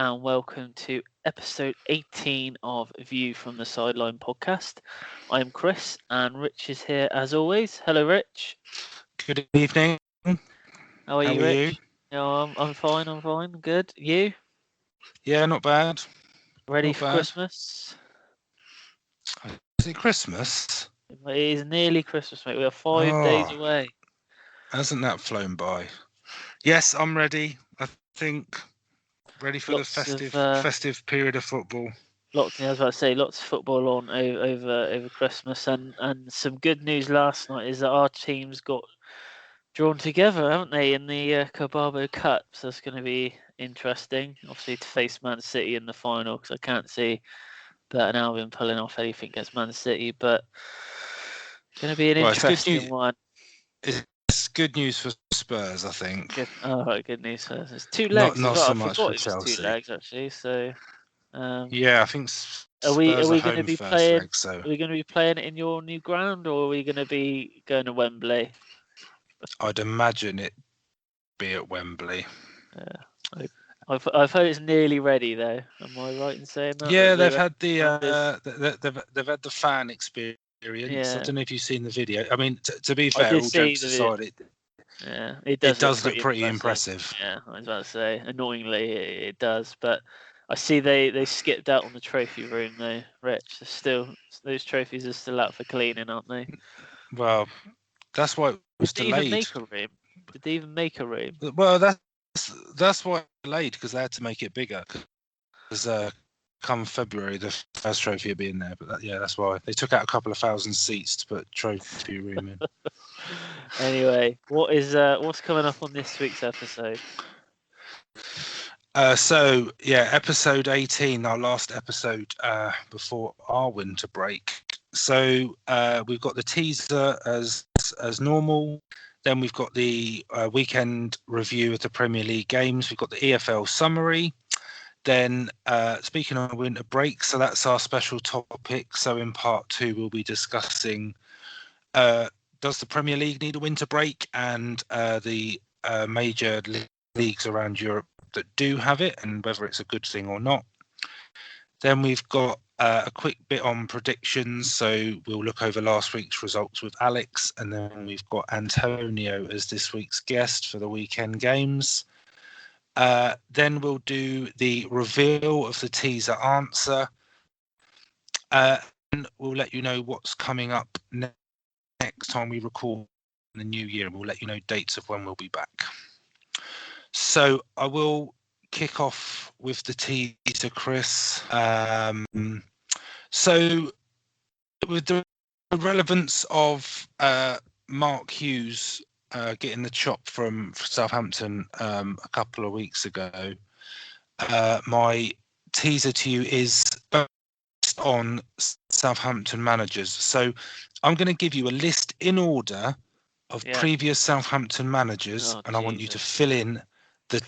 and welcome to episode 18 of View from the Sideline podcast. I'm Chris, and Rich is here as always. Hello, Rich. Good evening. How are you, you? Rich? I'm fine. I'm fine. Good. You? Yeah, not bad. Ready Not for bad. Christmas? Is it Christmas? It is nearly Christmas, mate. We are 5 days away. Hasn't that flown by? Yes, I'm ready. I think ready for Lots the of festive period of football. I was about to say, lots of football on over Christmas, and some good news last night is that our teams got drawn together, haven't they, in the Carabao Cup? So it's going to be interesting, obviously, to face Man City in the final, because I can't see Burton Albion pulling off anything against Man City, but it's going to be an interesting one. It's good news for Spurs, I think. Good. Oh, right, good news for us. It's two legs not as well. so I much forgot for it was Chelsea. 2 legs actually. So yeah, I think are we Spurs going to be first playing? leg, so. Are we going to be playing it in your new ground, or are we going to be going to Wembley? I'd imagine it be at Wembley. Yeah, I've heard it's nearly ready though. Am I right in saying that? Yeah, they've had they've had the fan experience. Yeah. I don't know if you've seen the video. I mean, to be I fair, did all see jokes the aside, Yeah, it does look pretty impressive. Yeah, I was about to say, annoyingly, it does. But I see they skipped out on the trophy room though, Rich. Those trophies are still out for cleaning, aren't they? Well, that's why it was Did they even delayed. make a room? Did they even make a room? Well, that's why it was delayed, because they had to make it bigger. Because come February, the first trophy will be in there. But that's why they took out a couple of thousand seats to put trophy room in. Anyway, what's coming up on this week's episode? Episode 18, our last episode before our winter break. So we've got the teaser as normal. Then we've got the weekend review of the Premier League games. We've got the EFL summary. Then speaking of winter break, so that's our special topic. So in part 2, we'll be discussing does the Premier League need a winter break, and the major leagues around Europe that do have it, and whether it's a good thing or not. Then we've got a quick bit on predictions, so we'll look over last week's results with Alex, and then we've got Antonio as this week's guest for the weekend games. Then we'll do the reveal of the teaser answer, and we'll let you know what's coming up next time we record in the new year. We'll let you know dates of when we'll be back. So I will kick off with the teaser, Chris. So with the relevance of Mark Hughes getting the chop from Southampton a couple of weeks ago, my teaser to you is based on Southampton managers. So I'm going to give you a list in order of previous Southampton managers, and I want you to fill in the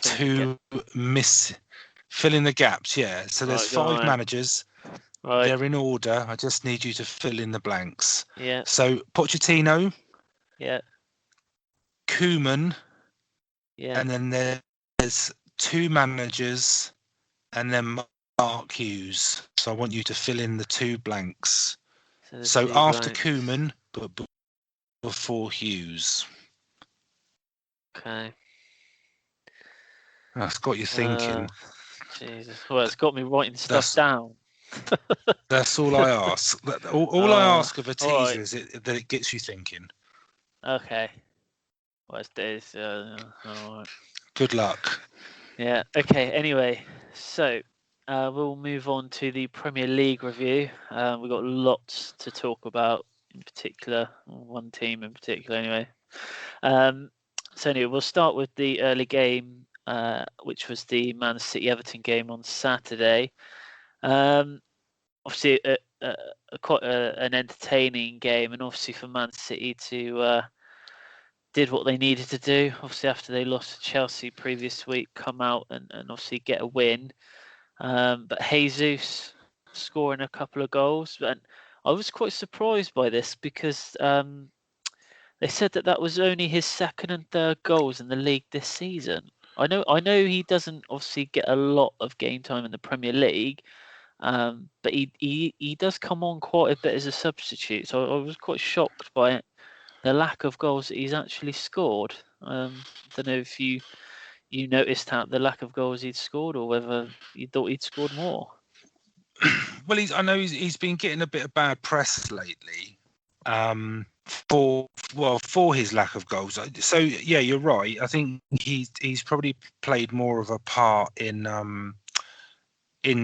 fill in the gaps. Yeah. So there's 5 managers. Right. They're in order. I just need you to fill in the blanks. Yeah. So Pochettino. Yeah. Koeman. Yeah. And then there's 2 managers, and then Mark Hughes. So I want you to fill in the 2 blanks. So after Koeman, but before Hughes. Okay. That's got you thinking. Jesus. Well, it's got me writing stuff down. That's all I ask. All I ask of a teaser is that it gets you thinking. Okay. Well, it's all right. Good luck. Yeah. Okay. Anyway, so we'll move on to the Premier League review. We've got lots to talk about, in particular, one team in particular. Anyway. So anyway, we'll start with the early game, which was the Man City Everton game on Saturday. Obviously, quite an entertaining game, and obviously for Man City to did what they needed to do. Obviously, after they lost to Chelsea previous week, come out and obviously get a win. But Jesus scoring a couple of goals, and I was quite surprised by this because they said that was only his second and third goals in the league this season. I know he doesn't obviously get a lot of game time in the Premier League, but he does come on quite a bit as a substitute. So I was quite shocked by the lack of goals that he's actually scored. Don't know if you noticed how the lack of goals he'd scored, or whether you thought he'd scored more. Well, I know he's been getting a bit of bad press lately, for his lack of goals. So yeah, you're right. I think he's probably played more of a part in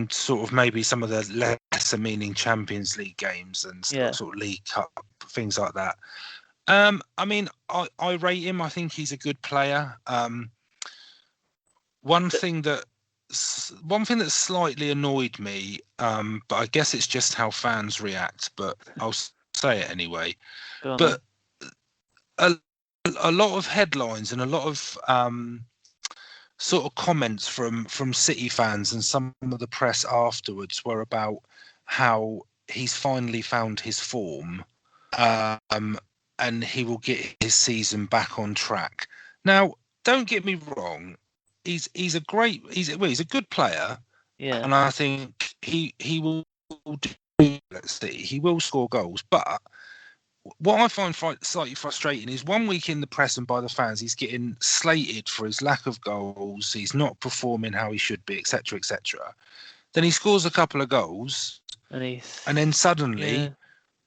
sort of maybe some of the lesser meaning Champions League games and Yeah, sort of League Cup things like that. I mean, I rate him. I think he's a good player. One but thing that slightly annoyed me, but I guess it's just how fans react. But I'll say it anyway. go on then. But a lot of headlines and a lot of sort of comments from City fans and some of the press afterwards were about how he's finally found his form, and he will get his season back on track. Now, don't get me wrong, he's a good player, Yeah, and I think he will do. Let's see, he will score goals, but what I find slightly frustrating is 1 week in the press and by the fans, he's getting slated for his lack of goals. He's not performing how he should be, etc., etc. Then he scores a couple of goals, and he's and then yeah,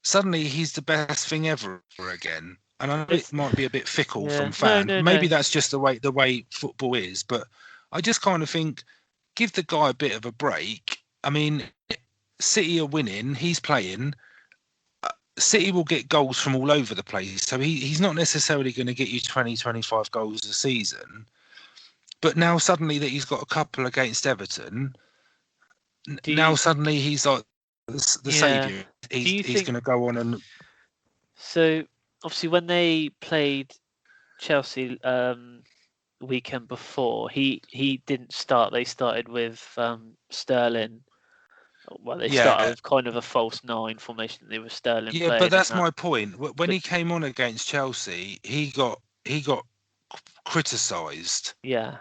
suddenly he's the best thing ever again. And I know it it's might be a bit fickle yeah. from No, fans. no, Maybe no. that's just the way football is. But I just kind of think give the guy a bit of a break. I mean, City are winning. He's playing. City will get goals from all over the place. So he's not necessarily going to get you 20, 25 goals a season. But now suddenly that he's got a couple against Everton, Do now you? suddenly he's like the Yeah. saviour. Do you He's think going to go on and so? Obviously, when they played Chelsea the weekend before, he didn't start. They started with Sterling. Well, they started yeah, with kind of a false nine formation. They were Sterling yeah. But playing in that's that. my point. When But he came on against Chelsea, he got criticised yeah,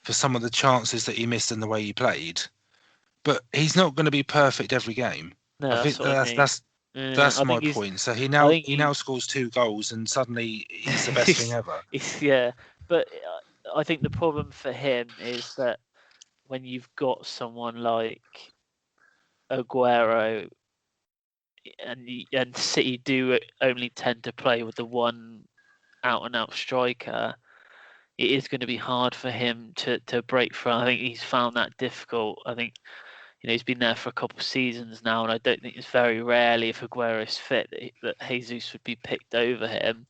for some of the chances that he missed and the way he played. But he's not going to be perfect every game. no, I that's think what I mean. Yeah, that's I my think he's. point. So I think he now he's. scores 2 goals and suddenly he's the best thing ever. Yeah, but I think the problem for him is that when you've got someone like Aguero and City do only tend to play with the one out and out striker, it is going to be hard for him to break through. I think he's found that difficult. I think he's been there for a couple of seasons now, and I don't think it's very rarely if Aguero's fit that Jesus would be picked over him.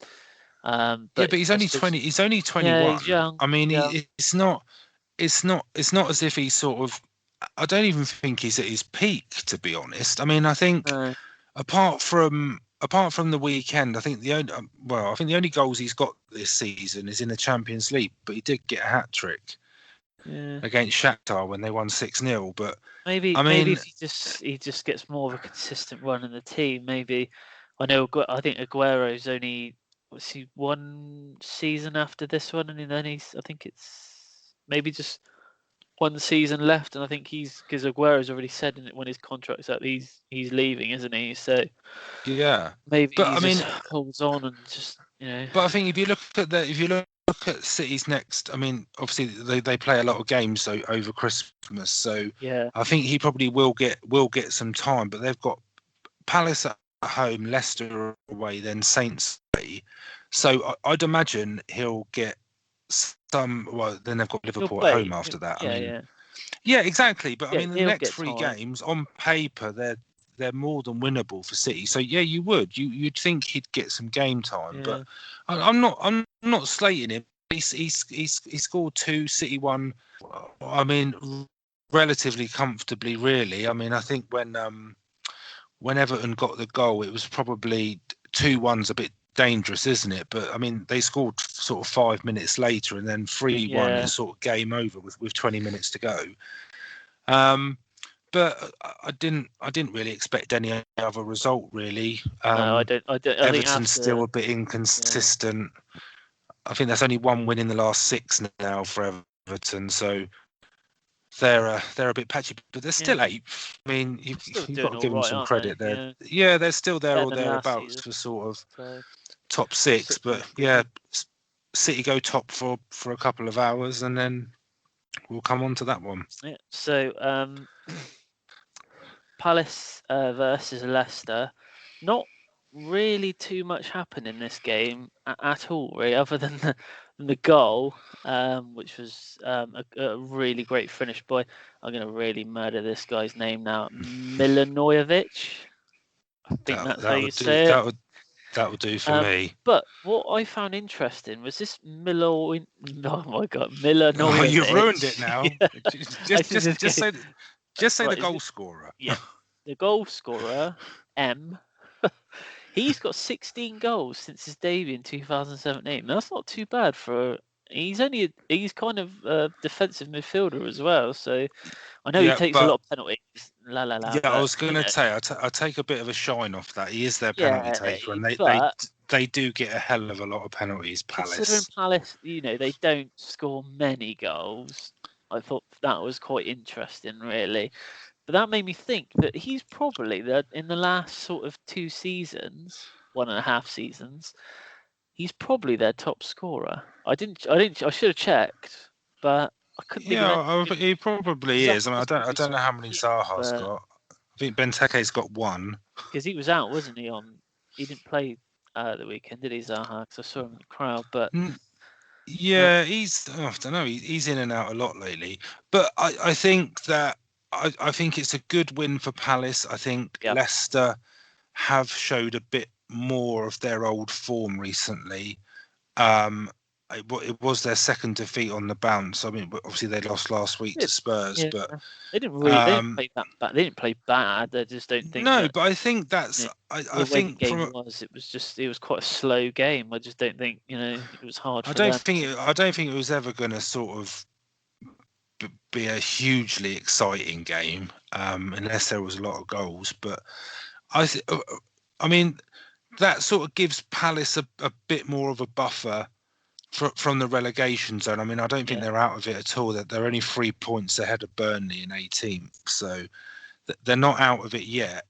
Yeah, But but he's I only suppose 20. He's only yeah, he's 21. young. I mean, He's young. it's not as if he's sort of. I don't even think he's at his peak, to be honest. I mean, I think No, apart from the weekend, I think I think the only goals he's got this season is in the Champions League. But he did get a hat trick yeah. against Shakhtar when they won 6-0. But Maybe I if mean, he just gets more of a consistent run in the team, maybe I know I think Aguero's only what's he 1 season after this one, and then I think it's maybe just 1 season left, and I think he's because Aguero's already said in it when his contract's up, he's leaving, isn't he? So yeah. maybe But he I just mean, holds on and just but I think if you look at City's next, I mean, obviously they play a lot of games over Christmas, so yeah, I think he probably will get some time. But they've got Palace at home, Leicester away, then Saints away. So I'd imagine he'll get some. Well, then they've got he'll Liverpool at home play. after that. I Yeah, mean, yeah, yeah, exactly. But I yeah. mean, the He'll next get three time. games on paper, they're more than winnable for City. So yeah, you'd think he'd get some game time. But Yeah, I'm not slating him. He scored two. City won. I mean, relatively comfortably, really. I mean, I think when Everton got the goal, it was probably 2-1's a bit dangerous, isn't it? But I mean, they scored sort of 5 minutes later, and then 3-1 yeah. is sort of game over with 20 minutes to go. Um, but I didn't really expect any other result really. No, I don't. I don't. I think Everton's still after a bit yeah. inconsistent. I think that's only one win in the last 6 now for Everton. Everton, so they're a bit patchy, but they're still Yeah, eighth. I mean, still you've got doing to all give them right, some aren't they? credit. They're still there Better or than last thereabouts season. for sort of So top top six. six But looks good. yeah, City go top for a couple of hours, and then we'll come on to that one. Yeah. So Palace versus Leicester. Not really too much happened in this game at all, really, other than the goal, which was a really great finish by. I'm going to really murder this guy's name now, Milanojevic. I think that's how That you would do. say it. That would do for Um, me. but what I found interesting was this oh my god, Oh, you've ruined it Milanojevic. now. Yeah, I Just think this game. just say the Right, is goal it? scorer. Yeah, the goal scorer M. He's got 16 goals since his debut in 2017. That's not too bad for. He's kind of a defensive midfielder as well. So I know he Yeah, takes a lot but of penalties. La la la. yeah, I But was going to say I take a bit of a shine off that. He is their penalty yeah, taker, and but they do get a hell of a lot of penalties. considering Palace. Palace, they don't score many goals. I thought that was quite interesting, really. But that made me think that he's probably in the last sort of 2 seasons, 1.5 seasons, he's probably their top scorer. I should have checked, but I couldn't think of Yeah, anything. he probably is. I mean, Zaha's I probably don't know how scored many too, Zaha's but got. I think Benteke's got one. because he was out, wasn't he? He didn't play the weekend, did he, Zaha? Because I saw him in the crowd. But uh, Yeah, I don't know. He's in and out a lot lately. But I think that I think it's a good win for Palace. I think yeah, Leicester have showed a bit more of their old form recently. Um, it was their second defeat on the bounce. I mean, obviously they lost last week to Spurs, yeah, but they didn't um, play that bad. They didn't play bad. I just don't think no, that. but I think You that's know, I the way the think game from was, it was quite a slow game. I just don't think it was hard for them. I don't think it was ever going to sort of be a hugely exciting game unless there was a lot of goals. But I mean, that sort of gives Palace a bit more of a buffer from the relegation zone. I mean, I don't think Yeah, they're out of it at all. That they're only 3 points ahead of Burnley in 18th, so they're not out of it yet.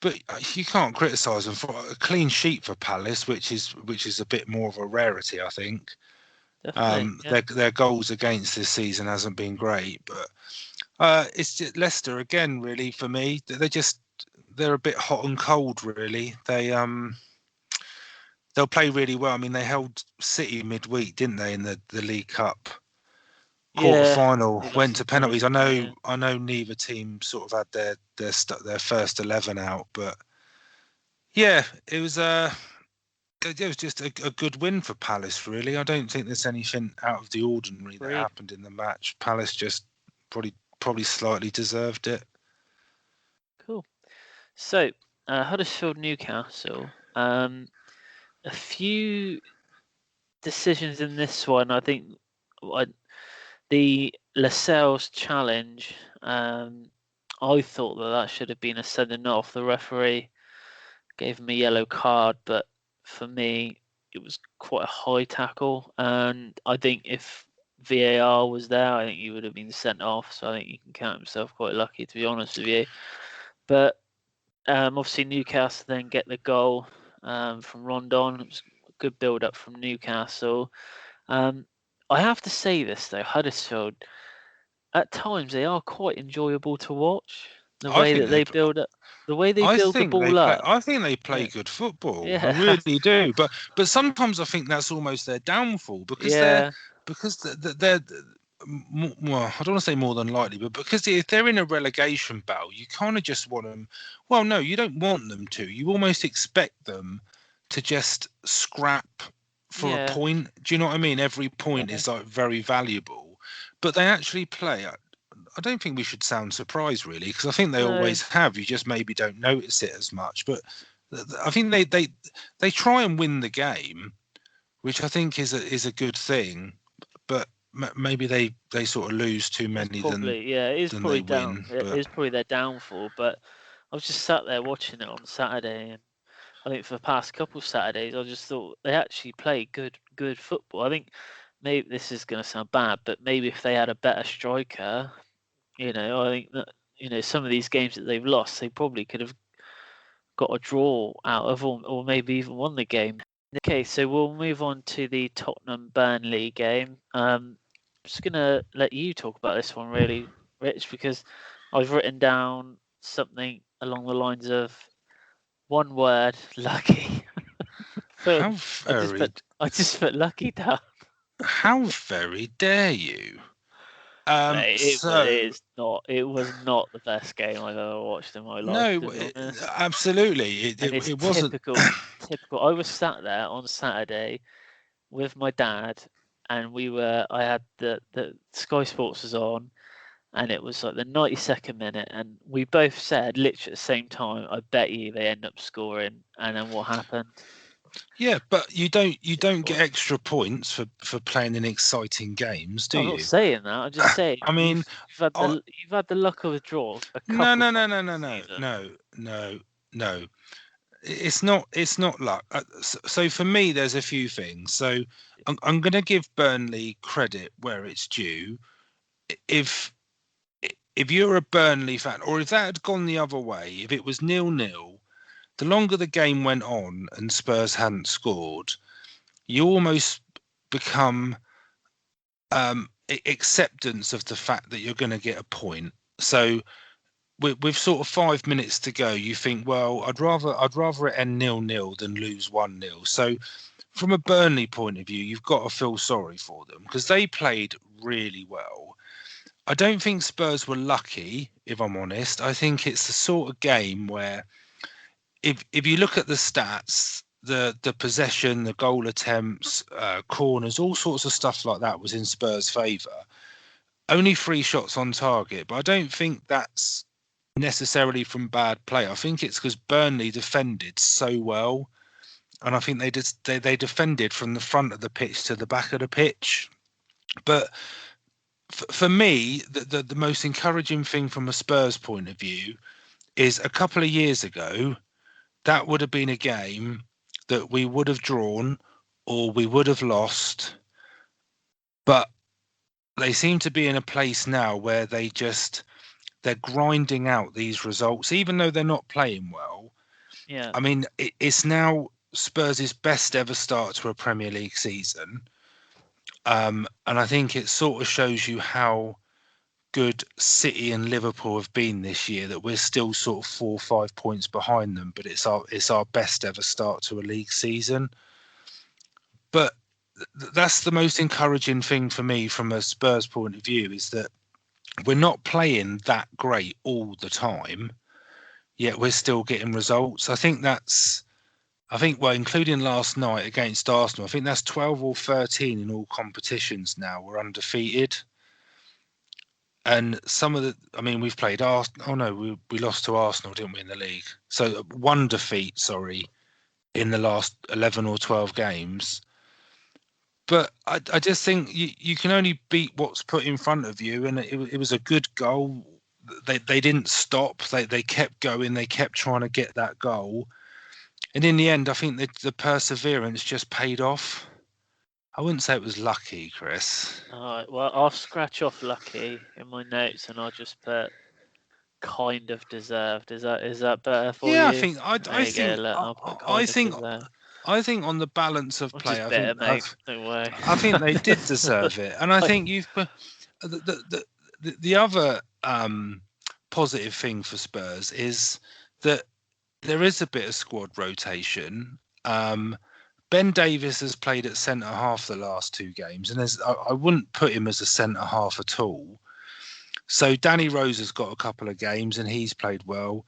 But you can't criticise them for a clean sheet for Palace, which is a bit more of a rarity, I think. definitely. Yeah, Their goals against this season hasn't been great, but it's just Leicester again, really for me. They're a bit hot and cold, really. They'll play really well. I mean, they held City midweek, didn't they, in the League Cup quarter yeah. final? They lost Went to to penalties. Brighton. Yeah, I know neither team sort of had their first 11 out, but yeah, it was just a good win for Palace, really. I don't think there's anything out of the ordinary that agreed. happened in the match. Palace just probably slightly deserved it. Cool. So, Huddersfield Newcastle. A few decisions in this one. I think I, the Lascelles challenge. I thought that should have been a sending off. The referee gave him a yellow card, but for me, it was quite a high tackle. And I think if VAR was there, I think he would have been sent off. So I think he can count himself quite lucky, to be honest with you. But obviously, Newcastle then get the goal from Rondon. It was a good build up from Newcastle. Um, I have to say this though, Huddersfield at times they are quite enjoyable to watch. The I way think that they they build up, the way they build the ball up. I think they play Yeah, good football. I yeah, really do. But sometimes I think that's almost their downfall yeah, because they're well, I don't want to say more than likely, but because if they're in a relegation battle, you kind of just want them. Well, no, you don't want them to. You almost expect them to just scrap for a yeah, point. Do you know what I mean? Every point yeah. is like very valuable, but they actually play. I don't think we should sound surprised really, because I think they No, always have. You just maybe don't notice it as much. But I think they try and win the game, which I think is a good thing. But maybe they sort of lose too it's many probably yeah, it is than probably they down. win. It But is probably their downfall. But I was just sat there watching it on Saturday, and I think for the past couple of Saturdays, I just thought they actually play good football. I think maybe this is going to sound bad, but maybe if they had a better striker, I think that some of these games that they've lost, they probably could have got a draw out of, or maybe even won the game. Okay, so we'll move on to the Tottenham Burnley game. I'm just gonna let you talk about this one, really, Rich, because I've written down something along the lines of one word: lucky. So How very, I just put lucky down. how very dare you? Mate, So it was not the best game I've ever watched in my life, no, to be honest. absolutely, And it's it wasn't. typical. I was sat there on Saturday with my dad, and I had the Sky Sports was on, and it was like the 92nd minute, and we both said literally at the same time, I bet you they end up scoring. And then what happened? Yeah, but you don't get What? extra points for playing in exciting games, do I'm not you? saying that. I'm just saying I mean, I, you've had the luck of a draw a no, couple no, no, times no, no, this no, season. no, no, no. It's not luck. So for me, there's a few things. So I'm going to give Burnley credit where it's due. If if you're a Burnley fan, or if that had gone the other way, if it was 0-0, the longer the game went on and Spurs hadn't scored, you almost become acceptance of the fact that you're going to get a point. So with sort of 5 minutes to go, you think, well, I'd rather it end 0-0 than lose 1-0. So from a Burnley point of view, you've got to feel sorry for them because they played really well. I don't think Spurs were lucky, if I'm honest. I think it's the sort of game where if you look at the stats, the possession, the goal attempts, corners, all sorts of stuff like that was in Spurs' favour. Only 3 shots on target, but I don't think that's necessarily from bad play. I think it's because Burnley defended so well, and I think they defended from the front of the pitch to the back of the pitch. But for me, the most encouraging thing from a Spurs point of view is a couple of years ago, that would have been a game that we would have drawn or we would have lost. But they seem to be in a place now where they're grinding out these results, even though they're not playing well. Yeah, I mean, it's now Spurs' best ever start to a Premier League season. And I think it sort of shows you how good City and Liverpool have been this year, that we're still sort of 4 or 5 points behind them, but it's our best ever start to a league season. But that's the most encouraging thing for me from a Spurs point of view, is that we're not playing that great all the time, yet we're still getting results. Well, including last night against Arsenal, I think that's 12 or 13 in all competitions now. We're undefeated. And we've played Arsenal. Oh no, we lost to Arsenal, didn't we, in the league? So one defeat, sorry, in the last 11 or 12 games. But I just think you can only beat what's put in front of you. And it was a good goal. They didn't stop. They kept going. They kept trying to get that goal. And in the end, I think the perseverance just paid off. I wouldn't say it was lucky, Chris. all right. Well, I'll scratch off lucky in my notes, and I'll just put kind of deserved. Is that better for Yeah, I you? think I, There I you go. think Look, I, I'll put I kind of think deserved. I think on the balance of I'm play, just better, mate. Don't worry. I think they did deserve it, and I think you've put the other positive thing for Spurs is that there is a bit of squad rotation. Ben Davies has played at centre half the last 2 games, and I wouldn't put him as a centre half at all. So Danny Rose has got a couple of games, and he's played well.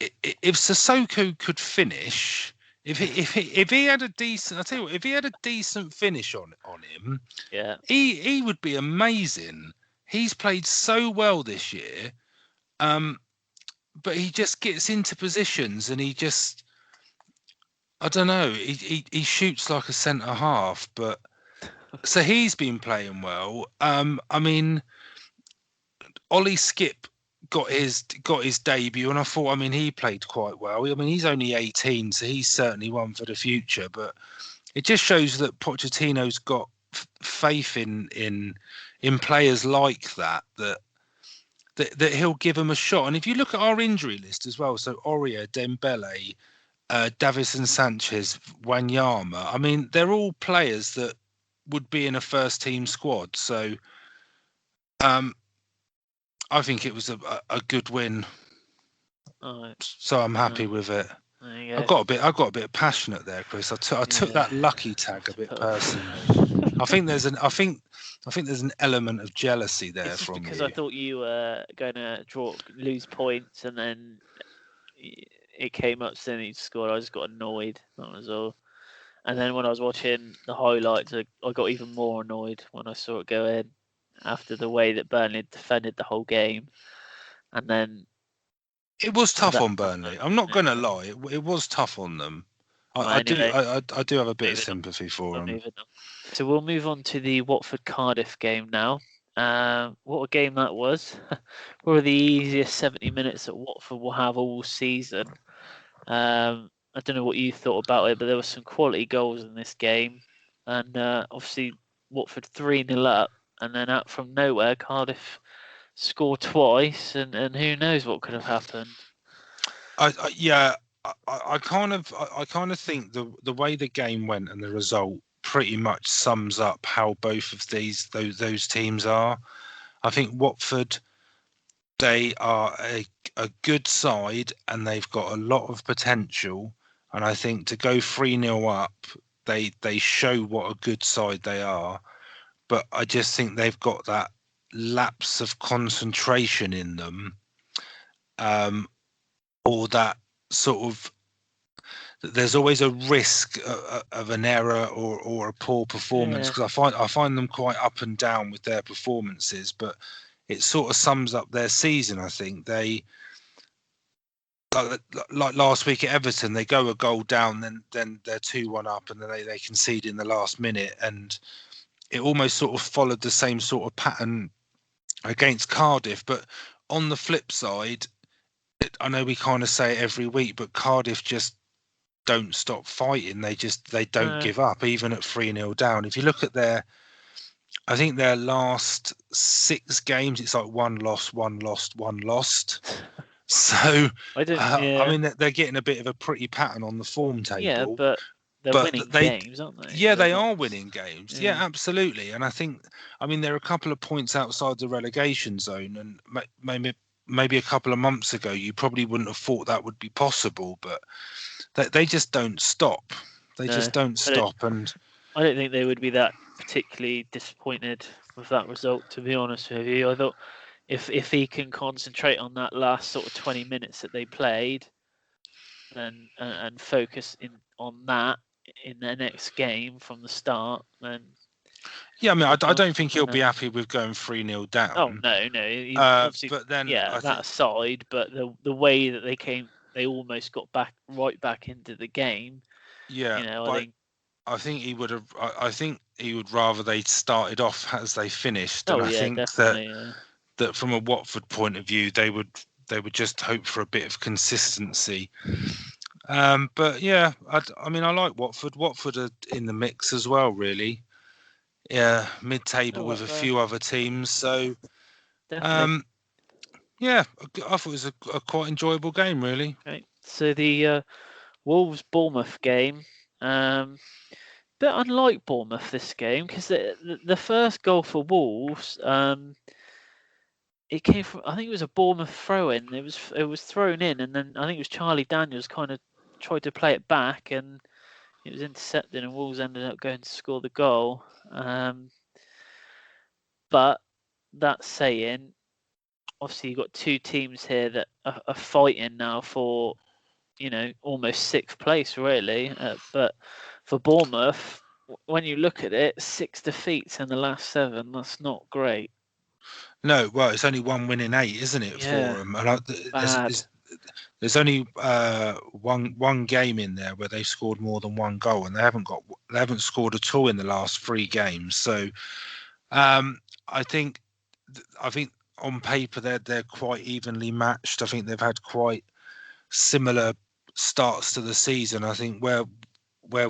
If Sissoko could finish, if he had a decent, I tell you what, if he had a decent finish on him, Yeah. he would be amazing. He's played so well this year, but he just gets into positions and I don't know, he shoots like a centre half, but so he's been playing well. I mean, Ollie Skip got his debut, and I thought, I mean, he played quite well. I mean, he's only 18, so he's certainly one for the future. But it just shows that Pochettino's got faith in players like that he'll give them a shot. And if you look at our injury list as well, so Aurier, Dembele, Davison Sanchez, Wanyama, I mean, they're all players that would be in a first team squad. So I think it was a good win. Oh, So I'm happy with it. there you I go. got a bit passionate there, Chris. I took that lucky tag a bit personally. I think there's an element of jealousy there It's just from because you. I thought you were going to lose points, and then it came up saying you scored. I just got annoyed. That was all. And then when I was watching the highlights, I got even more annoyed when I saw it go in after the way that Burnley had defended the whole game. And then It was tough that on Burnley. I'm not going to lie. It was tough on them. I do. anyway, I do have a bit of moving on. sympathy for them. Moving on. So we'll move on to the Watford Cardiff game now. What a game that was! Probably the easiest 70 minutes that Watford will have all season. I don't know what you thought about it, but there were some quality goals in this game, and obviously Watford 3-0 up, and then out from nowhere Cardiff scored twice, and who knows what could have happened. I kind of think the way the game went and the result pretty much sums up how both of those teams are. I think Watford, they are a good side and they've got a lot of potential. And I think to go 3-0 up, they show what a good side they are. But I just think they've got that lapse of concentration in them, or that sort of, there's always a risk of an error or a poor performance, Yeah, because I find them quite up and down with their performances, but it sort of sums up their season. I think they, like last week at Everton, they go a goal down, then they're 2-1 up, and then they concede in the last minute, and it almost sort of followed the same sort of pattern against Cardiff. But on the flip side, I know we kind of say it every week, but Cardiff just don't stop fighting. They don't give up, even at 3-0 down. If you look at I think their last 6 games, it's like one loss, one lost, one lost. So I don't. Yeah, I mean, they're getting a bit of a pretty pattern on the form yeah, table, but they're but winning games, aren't they? yeah, They're they not. are winning games. Yeah, Yeah. absolutely. And I mean, they're a couple of points outside the relegation zone, and maybe a couple of months ago, you probably wouldn't have thought that would be possible, but they just don't stop. They No, just don't stop. And I don't think they would be that particularly disappointed with that result. To be honest with you, I thought if he can concentrate on that last sort of 20 minutes that they played, then and focus on that in their next game from the start, then yeah, I mean, I they'll don't think he'll win be it. happy with going 3-0 Oh down. no, he's obviously, But then yeah, I that think, aside, but the way that they almost got right back into the game. yeah, I but think. I think he would have. I think he would rather they started off as they finished, and Oh I yeah, think that definitely. from a Watford point of view, they would just hope for a bit of consistency. But yeah, I mean, I like Watford. Watford are in the mix as well, really. Yeah, mid-table Oh, with up a there, few other teams. So definitely. um, yeah, I thought it was a quite enjoyable game, really. Right. So the Wolves Bournemouth game. Bit unlike Bournemouth this game because the first goal for Wolves, it came from, I think it was a Bournemouth throw in. It was thrown in, and then I think it was Charlie Daniels kind of tried to play it back, and it was intercepted, and Wolves ended up going to score the goal. But that saying, obviously you've got two teams here that are fighting now for almost sixth place really. But for Bournemouth, when you look at it, 6 defeats in the last 7. That's not great. No, well, it's only one win in 8, isn't it, for Yeah, them? And bad. there's only one game in there where they've scored more than one goal, and they haven't scored at all in the last 3 games. So I think on paper they're quite evenly matched. I think they've had quite similar starts to the season. I think where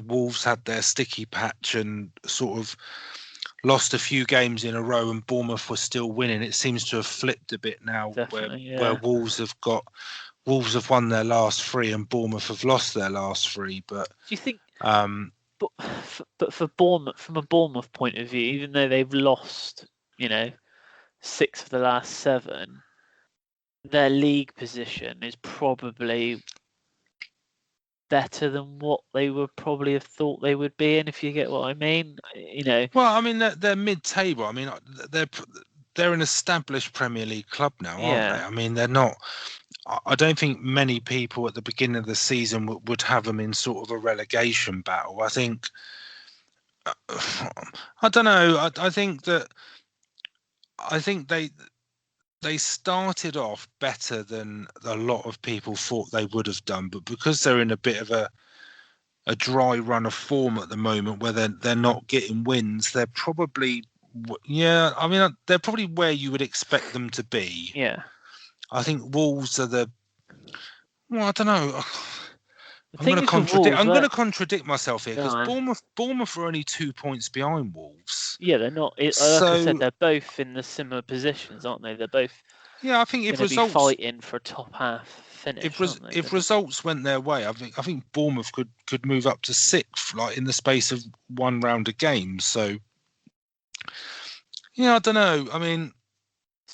Wolves had their sticky patch and sort of lost a few games in a row and Bournemouth were still winning. It seems to have flipped a bit now, Definitely, where yeah. Wolves have won their last three and Bournemouth have lost their last three. But Do you think? um, But for Bournemouth, from a Bournemouth point of view, even though they've lost, 6 of the last 7, their league position is probably better than what they would probably have thought they would be in, if you get what I mean. well, I mean they're mid-table. I mean they're an established Premier League club now, aren't they? Yeah. I mean they're not. I don't think many people at the beginning of the season would have them in sort of a relegation battle. I think. I don't know. I think they started off better than a lot of people thought they would have done, but because they're in a bit of a dry run of form at the moment where they're not getting wins, they're probably I mean they're probably where you would expect them to be. Yeah. I think Wolves are well, I don't know. The I'm going thing to is with contradict. Wolves, I'm going to contradict myself here go because on. Bournemouth are only 2 points behind Wolves. Yeah, they're not. Like I said, So they're both in the similar positions, aren't they? They're both yeah, I think going to be fighting for a top half finish, aren't they? if results went their way, I think Bournemouth could move up to 6th, like in the space of one round of games. So yeah, I don't know. I mean,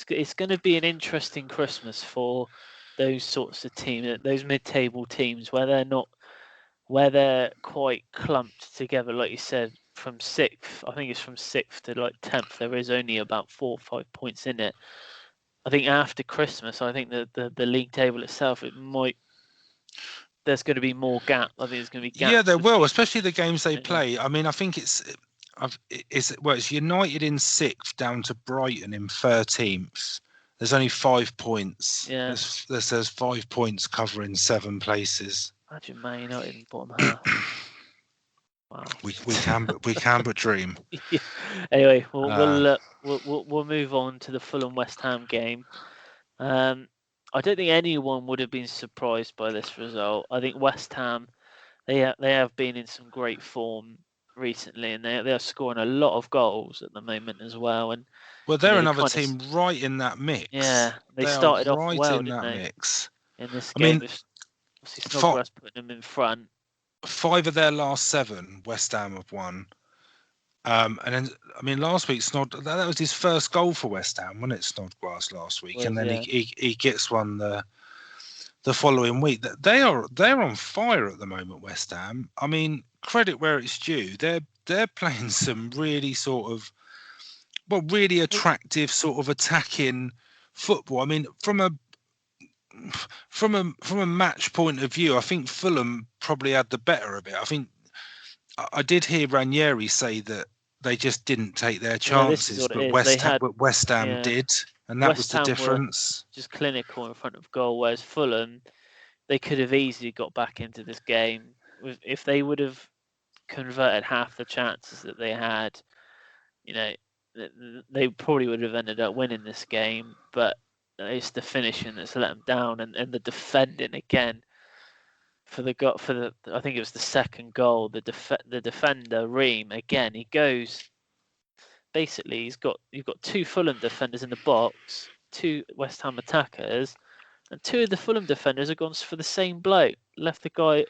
It's going to be an interesting Christmas for those sorts of teams, those mid-table teams where they're quite clumped together, like you said, from 6th. I think it's from 6th to like 10th. There is only about 4 or 5 points in it. I think after Christmas, I think the league table itself, there's going to be more gap. I think there's going to be yeah, gaps there will, between. especially the games they You know, play. I mean, I think it's United in 6th down to Brighton in 13th. There's only 5 points. yeah. There's 5 points covering 7 places. Imagine Man United in the bottom half. Wow. We can but dream. Yeah. Anyway, Uh, we'll move on to the Fulham West Ham game. I don't think anyone would have been surprised by this result. I think West Ham they have been in some great form recently, and they are scoring a lot of goals at the moment as well. And well, they're another kind of team right in that mix. they They are started off right well, in didn't that they? mix. In this I game, mean, obviously fi- Snodgrass putting them in front. 5 of their last 7, West Ham have won. And then, I mean, last week that was his first goal for West Ham, wasn't it, Snodgrass last week? And then Yeah. he gets one the following week. They're on fire at the moment, West Ham. I mean, credit where it's due. They're playing some really really attractive sort of attacking football. I mean, from a match point of view, I think Fulham probably had the better of it. I think I did hear Ranieri say that they just didn't take their Well, this is chances, what it but is. They had West Ham yeah. did, and that was West the Ham were difference. just clinical in front of goal, whereas Fulham they could have easily got back into this game if they would have converted half the chances that they had. You know, they probably would have ended up winning this game, but it's the finishing that's let them down, and the defending again for the I think it was the second goal. The defender Ream again. He goes basically. You've got 2 Fulham defenders in the box, 2 West Ham attackers, and 2 of the Fulham defenders have gone for the same bloke. Left the guy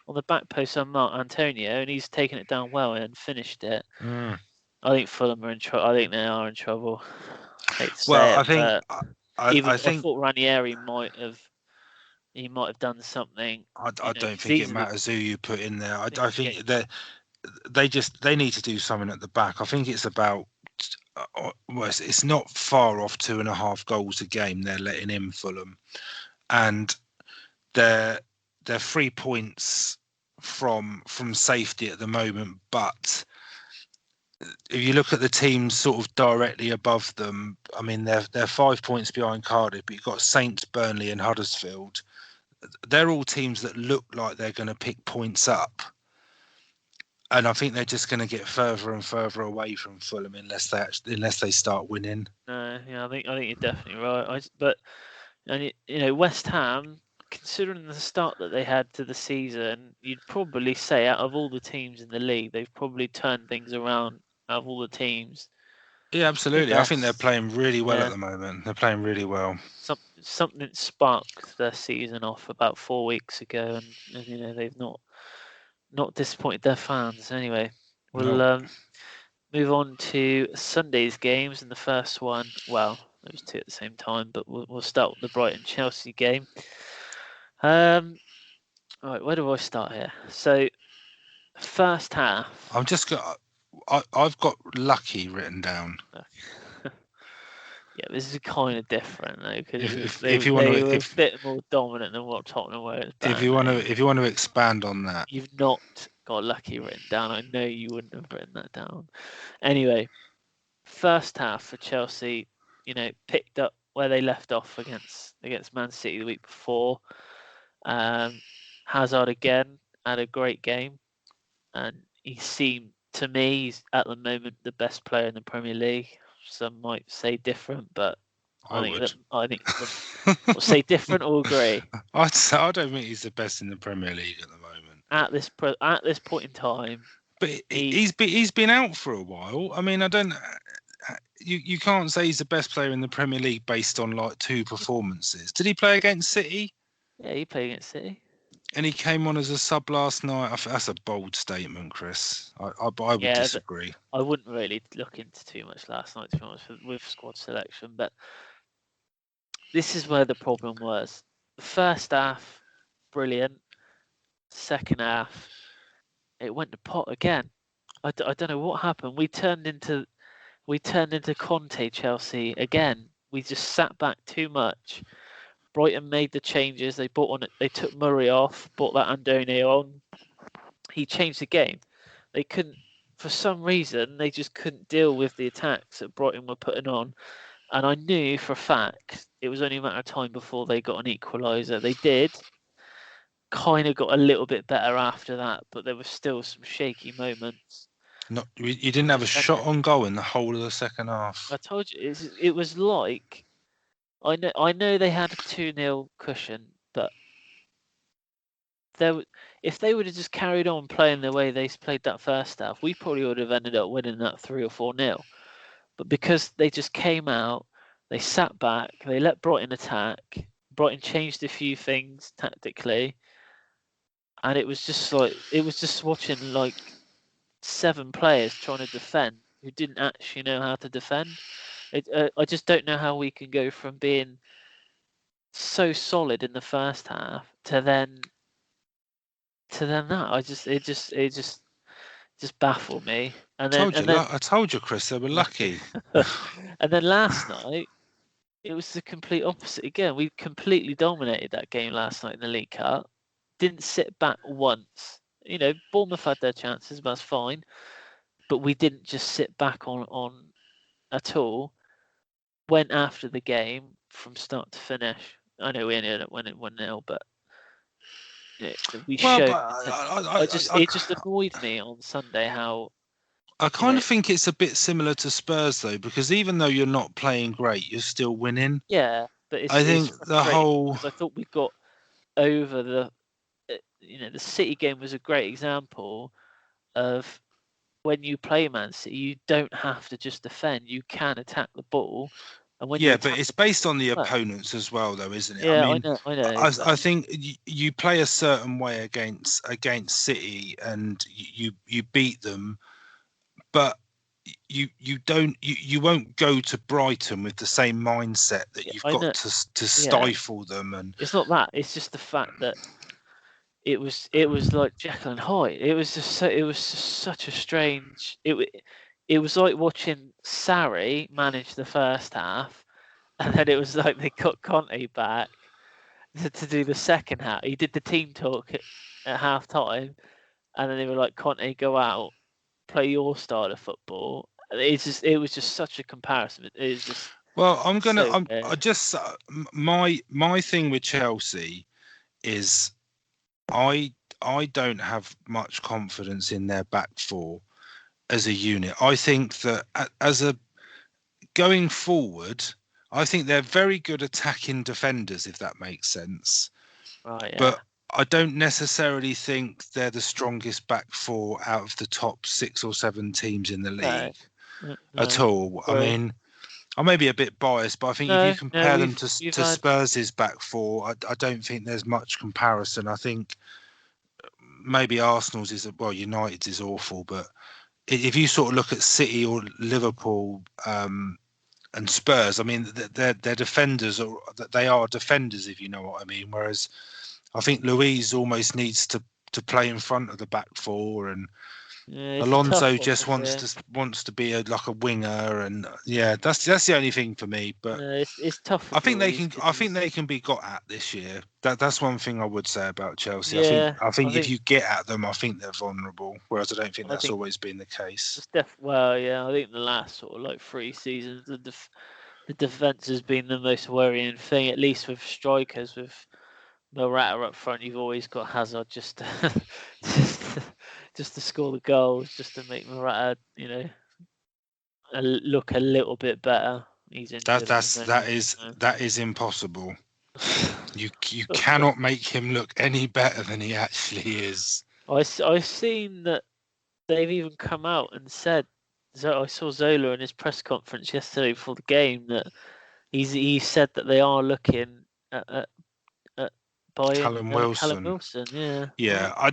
on the back post on Mark Antonio, and he's taken it down well and finished it. Mm. I think Fulham are in trouble. I think they are in trouble. I hate to Well, say it, but I I think thought Ranieri might have done something. I don't Because think it these are the matters who you put in there. I things think they need to do something at the back. I think it's about well, it's not far off 2.5 goals a game they're letting in Fulham, and they're 3 points from safety at the moment. But if you look at the teams sort of directly above them, I mean they're 5 points behind Cardiff, but you've got Saints, Burnley, and Huddersfield. They're all teams that look like they're going to pick points up. And I think they're just going to get further and further away from Fulham unless they start winning. No, yeah, I think you're definitely right. West Ham, considering the start that they had to the season, you'd probably say out of all the teams in the league, they've probably turned things around out of all the teams. Yeah, absolutely. I think they're That's playing really well at yeah. the moment. They're playing really well. Something sparked their season off about 4 weeks ago, and they've not disappointed their fans. Anyway, we'll No, move on to Sunday's games, and the first one, well, there was two at the same time, but we'll start with the Brighton Chelsea game. Right, where do I start here? So, first half. I'm just got. I've got lucky written down. Yeah, this is kind of different though because If you want they to were a bit more dominant than what Tottenham were at Burnley. if you want to expand on that, You've not got lucky written down. I know you wouldn't have written that down. Anyway, first half for Chelsea, picked up where they left off against Man City the week before. Hazard again had a great game, and he seemed to me he's at the moment the best player in the Premier League. Some might say different, but I would. We'll say different or agree. I don't think he's the best in the Premier League at the moment. At this point in time, but he's been out for a while. I mean, I don't. You can't say he's the best player in the Premier League based on like two performances. Did he play against City? Yeah, he played against City. And he came on as a sub last night. I think that's a bold statement, Chris. I would disagree. I wouldn't really look into too much last night, to be honest, with squad selection. But this is where the problem was. The first half, brilliant. Second half, it went to pot again. I don't know what happened. We turned into Conte Chelsea again. We just sat back too much. Brighton made the changes. They took Murray off, brought that Andone on. He changed the game. They couldn't, for some reason, they just couldn't deal with the attacks that Brighton were putting on. And I knew for a fact it was only a matter of time before they got an equaliser. They did. Kind of got a little bit better after that, but there were still some shaky moments. You didn't have a shot on goal in the whole of the second half. I told you, it was like, I know they had a 2-0 cushion, but if they would have just carried on playing the way they played that first half, we probably would have ended up winning that 3 or 4-0. But because they just came out, they sat back, they let Brighton attack. Brighton changed a few things tactically, and it was just watching like 7 players trying to defend who didn't actually know how to defend. I just don't know how we can go from being so solid in the first half to then that. It just baffled me. And then I told you, Chris, they were lucky. And then last night, it was the complete opposite again. We completely dominated that game last night in the League Cup. Didn't sit back once. Bournemouth had their chances, but that's fine. But we didn't just sit back on at all. Went after the game from start to finish. I know we ended up winning 1-0, but we showed. It just annoyed me on Sunday how. I kind of think it's a bit similar to Spurs though, because even though you're not playing great, you're still winning. Yeah, but I think the whole. I thought we got over the. The City game was a great example of when you play Man City, you don't have to just defend; you can attack the ball. And when but it's based on the opponents as well, though, isn't it? Yeah, I mean, I know. I think you play a certain way against City, and you beat them, but you won't go to Brighton with the same mindset that you've got to stifle them. And it's not that; it's just the fact that it was like Jekyll and Hyde. It was just such a strange. It was like watching Sarri manage the first half, and then it was like they got Conte back to do the second half. He did the team talk at half time, and then they were like, Conte, go out, play your style of football. It was just such a comparison. It is just. Well, my thing with Chelsea is I don't have much confidence in their back four as a unit. I think that going forward, I think they're very good attacking defenders, if that makes sense. Right. Yeah. But I don't necessarily think they're the strongest back four out of the top 6 or 7 teams in the No, league at no. all. I Right. mean, I may be a bit biased, but I think if you No. compare them We've to had. Spurs' back four, I don't think there's much comparison. I think maybe Arsenal's is well, United's is awful, but if you sort of look at City or Liverpool and Spurs, I mean, they're defenders, or they are defenders, if you know what I mean. Whereas I think Luiz almost needs to play in front of the back four, and Yeah, it's a tough Alonso one just this year. wants to be like a winger, and yeah, that's the only thing for me. But No, it's tough with Louise because I think he's. they can be got at this year. That's one thing I would say about Chelsea. Yeah, I I think if think you get at them, I think they're vulnerable. Whereas I don't think I that's think always been the case. it's well, yeah. I think the last sort of like 3 seasons, the defense has been the most worrying thing. At least with strikers, with Morata up front, you've always got Hazard just, just to score the goals, just to make Morata, look a little bit better. He's injured at the moment. That is impossible. You cannot make him look any better than he actually is. I've seen that they've even come out and said. I saw Zola in his press conference yesterday before the game that he said that they are looking at buying Callum Callum Wilson. Wilson. Yeah. Yeah, Well, I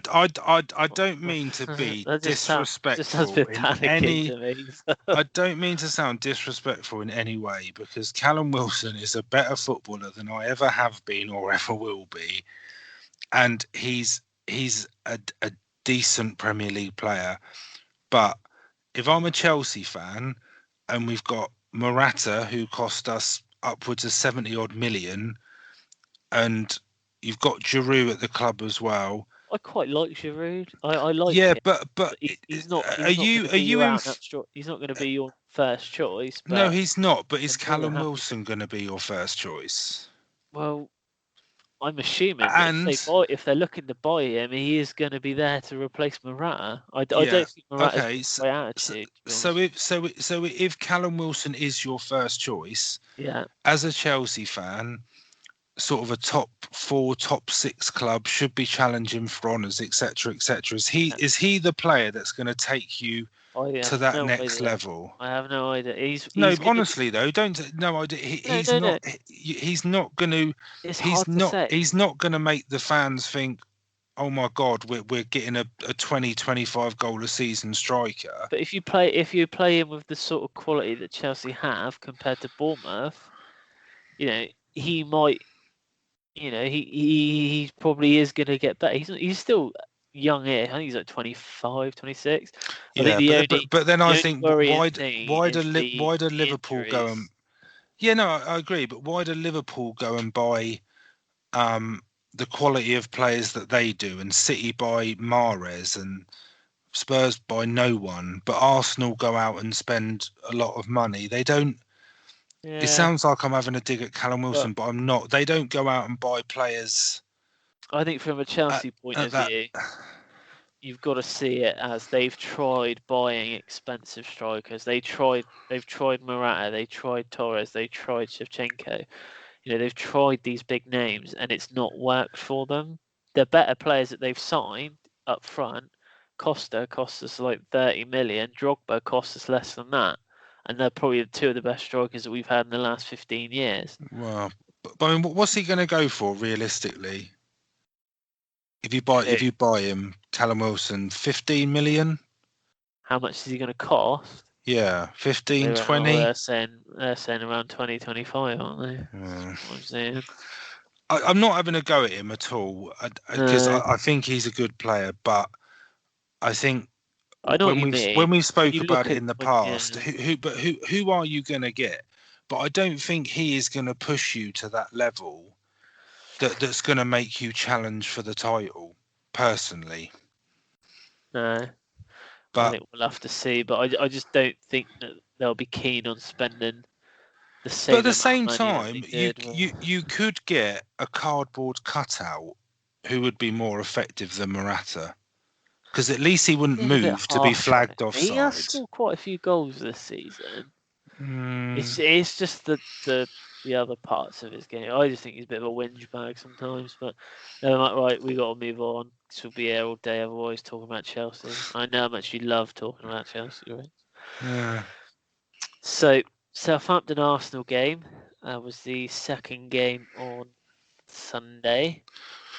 don't mean to be that just sounds a disrespectful bit in panicky any. to me. I don't mean to sound disrespectful in any way, because Callum Wilson is a better footballer than I ever have been or ever will be, and he's a decent Premier League player. But if I'm a Chelsea fan and we've got Morata, who cost us upwards of 70 odd million, and you've got Giroud at the club as well. I quite like Giroud. I like Yeah, him, but but he's not are going to are be you your in? out and out He's not going to be your first choice. No, But he's not. But is I'm more than Callum happy to. Wilson going to be your first choice? Well, I'm assuming that And if they're looking to buy him, he is going to be there to replace Morata. I yeah, don't think Morata's okay. by attitude, to be honest. So if Callum Wilson is your first choice, Yeah, as a Chelsea fan, sort of a top four, top six club should be challenging for honours, etc., etc. yeah. Is he the player that's going to take you I to have that no next idea. level? I have no idea. No, He's going to. honestly though, don't no. No, He's no, no. not. He's not going to. It's hard to say. He's not going to make the fans think, oh my God, we're getting a 20, 25 goal a season striker. But if you play him with the sort of quality that Chelsea have compared to Bournemouth, he might. He probably is going to get better. He's still young here. I think he's like 25, 26. I think Yeah, but then the I only think worrying thing is why do the Liverpool go and injuries. yeah, no, I agree, but why do Liverpool go and buy um the quality of players that they do, and City buy Mahrez and Spurs buy no one, but Arsenal go out and spend a lot of money? They don't. It Yeah, sounds like I'm having a dig at Callum but Wilson, but I'm not. They don't go out and buy players I think from a at, Chelsea point at of that. view, you've got to see it as they've tried buying expensive strikers. They've tried Morata, they tried Torres, they tried Shevchenko. They've tried these big names and it's not worked for them. The better players that they've signed up front, Costa cost us like 30 million, Drogba cost us less than that. And they're probably two of the best strikers that we've had in the last 15 years. Well, but I mean, what's he going to go for realistically? Who? If you buy him, Callum Wilson, 15 million? How much is he going to cost? Yeah, 15, Well, 20. they're saying around 2025, aren't they? Mm. That's what I'm saying. I'm not having a go at him at all, because No, I think he's a good player, but I think I know what you when mean. we When spoke you about look it at in the when, yeah, past, who are you going to get? But I don't think he is going to push you to that level that's going to make you challenge for the title, personally. no. I But think we'll have to see, but I just don't think that they'll be keen on spending the at same the amount of same money that they time, did. you could get a cardboard cutout who would be more effective than Morata, because at least he wouldn't Being a bit move to be harsh on him. flagged He has offside. scored quite a few goals this season. Mm, It's just the the other parts of his game. I just think he's a bit of a whinge bag sometimes. But no, like, right, we got to move on. This will be here all day otherwise talking about Chelsea. I know how much you love talking about Chelsea, right? Yeah. So Southampton Arsenal game was the second game on Sunday,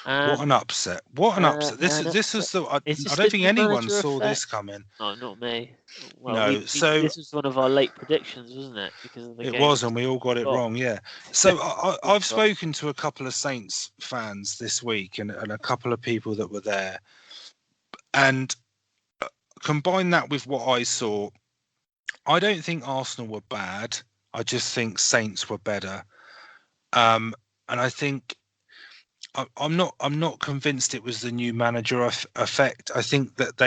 What and an upset! What an upset! This an is this upset. is the Is I this don't the think new anyone manager saw effect? this coming. No, not me. Well, No, so this was one of our late predictions, wasn't it? Because of the it game was, we and we all got it got. wrong. Yeah. So Big I've drop. spoken to a couple of Saints fans this week, and a couple of people that were there, and combine that with what I saw. I don't think Arsenal were bad. I just think Saints were better. And I think I'm not convinced it was the new manager effect. I think that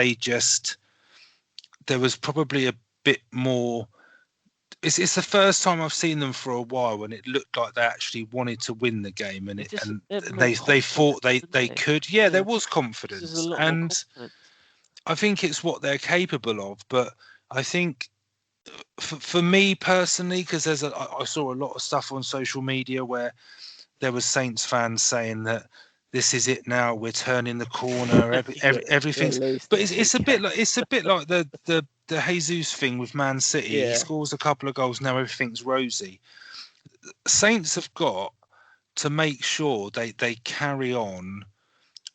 there was probably a bit more. It's the first time I've seen them for a while when it looked like they actually wanted to win the game, and They had more they thought confidence, didn't they they? could. Yeah, there Yeah, was this is a confidence, lot more and confidence. I think it's what they're capable of. But I think for me personally, because I saw a lot of stuff on social media where there was Saints fans saying that this is it now, we're turning the corner, You'll everything's. lose But this it's a bit weekend. like the Jesus thing with Man City. He Yeah, scores a couple of goals, now everything's rosy. Saints have got to make sure they carry on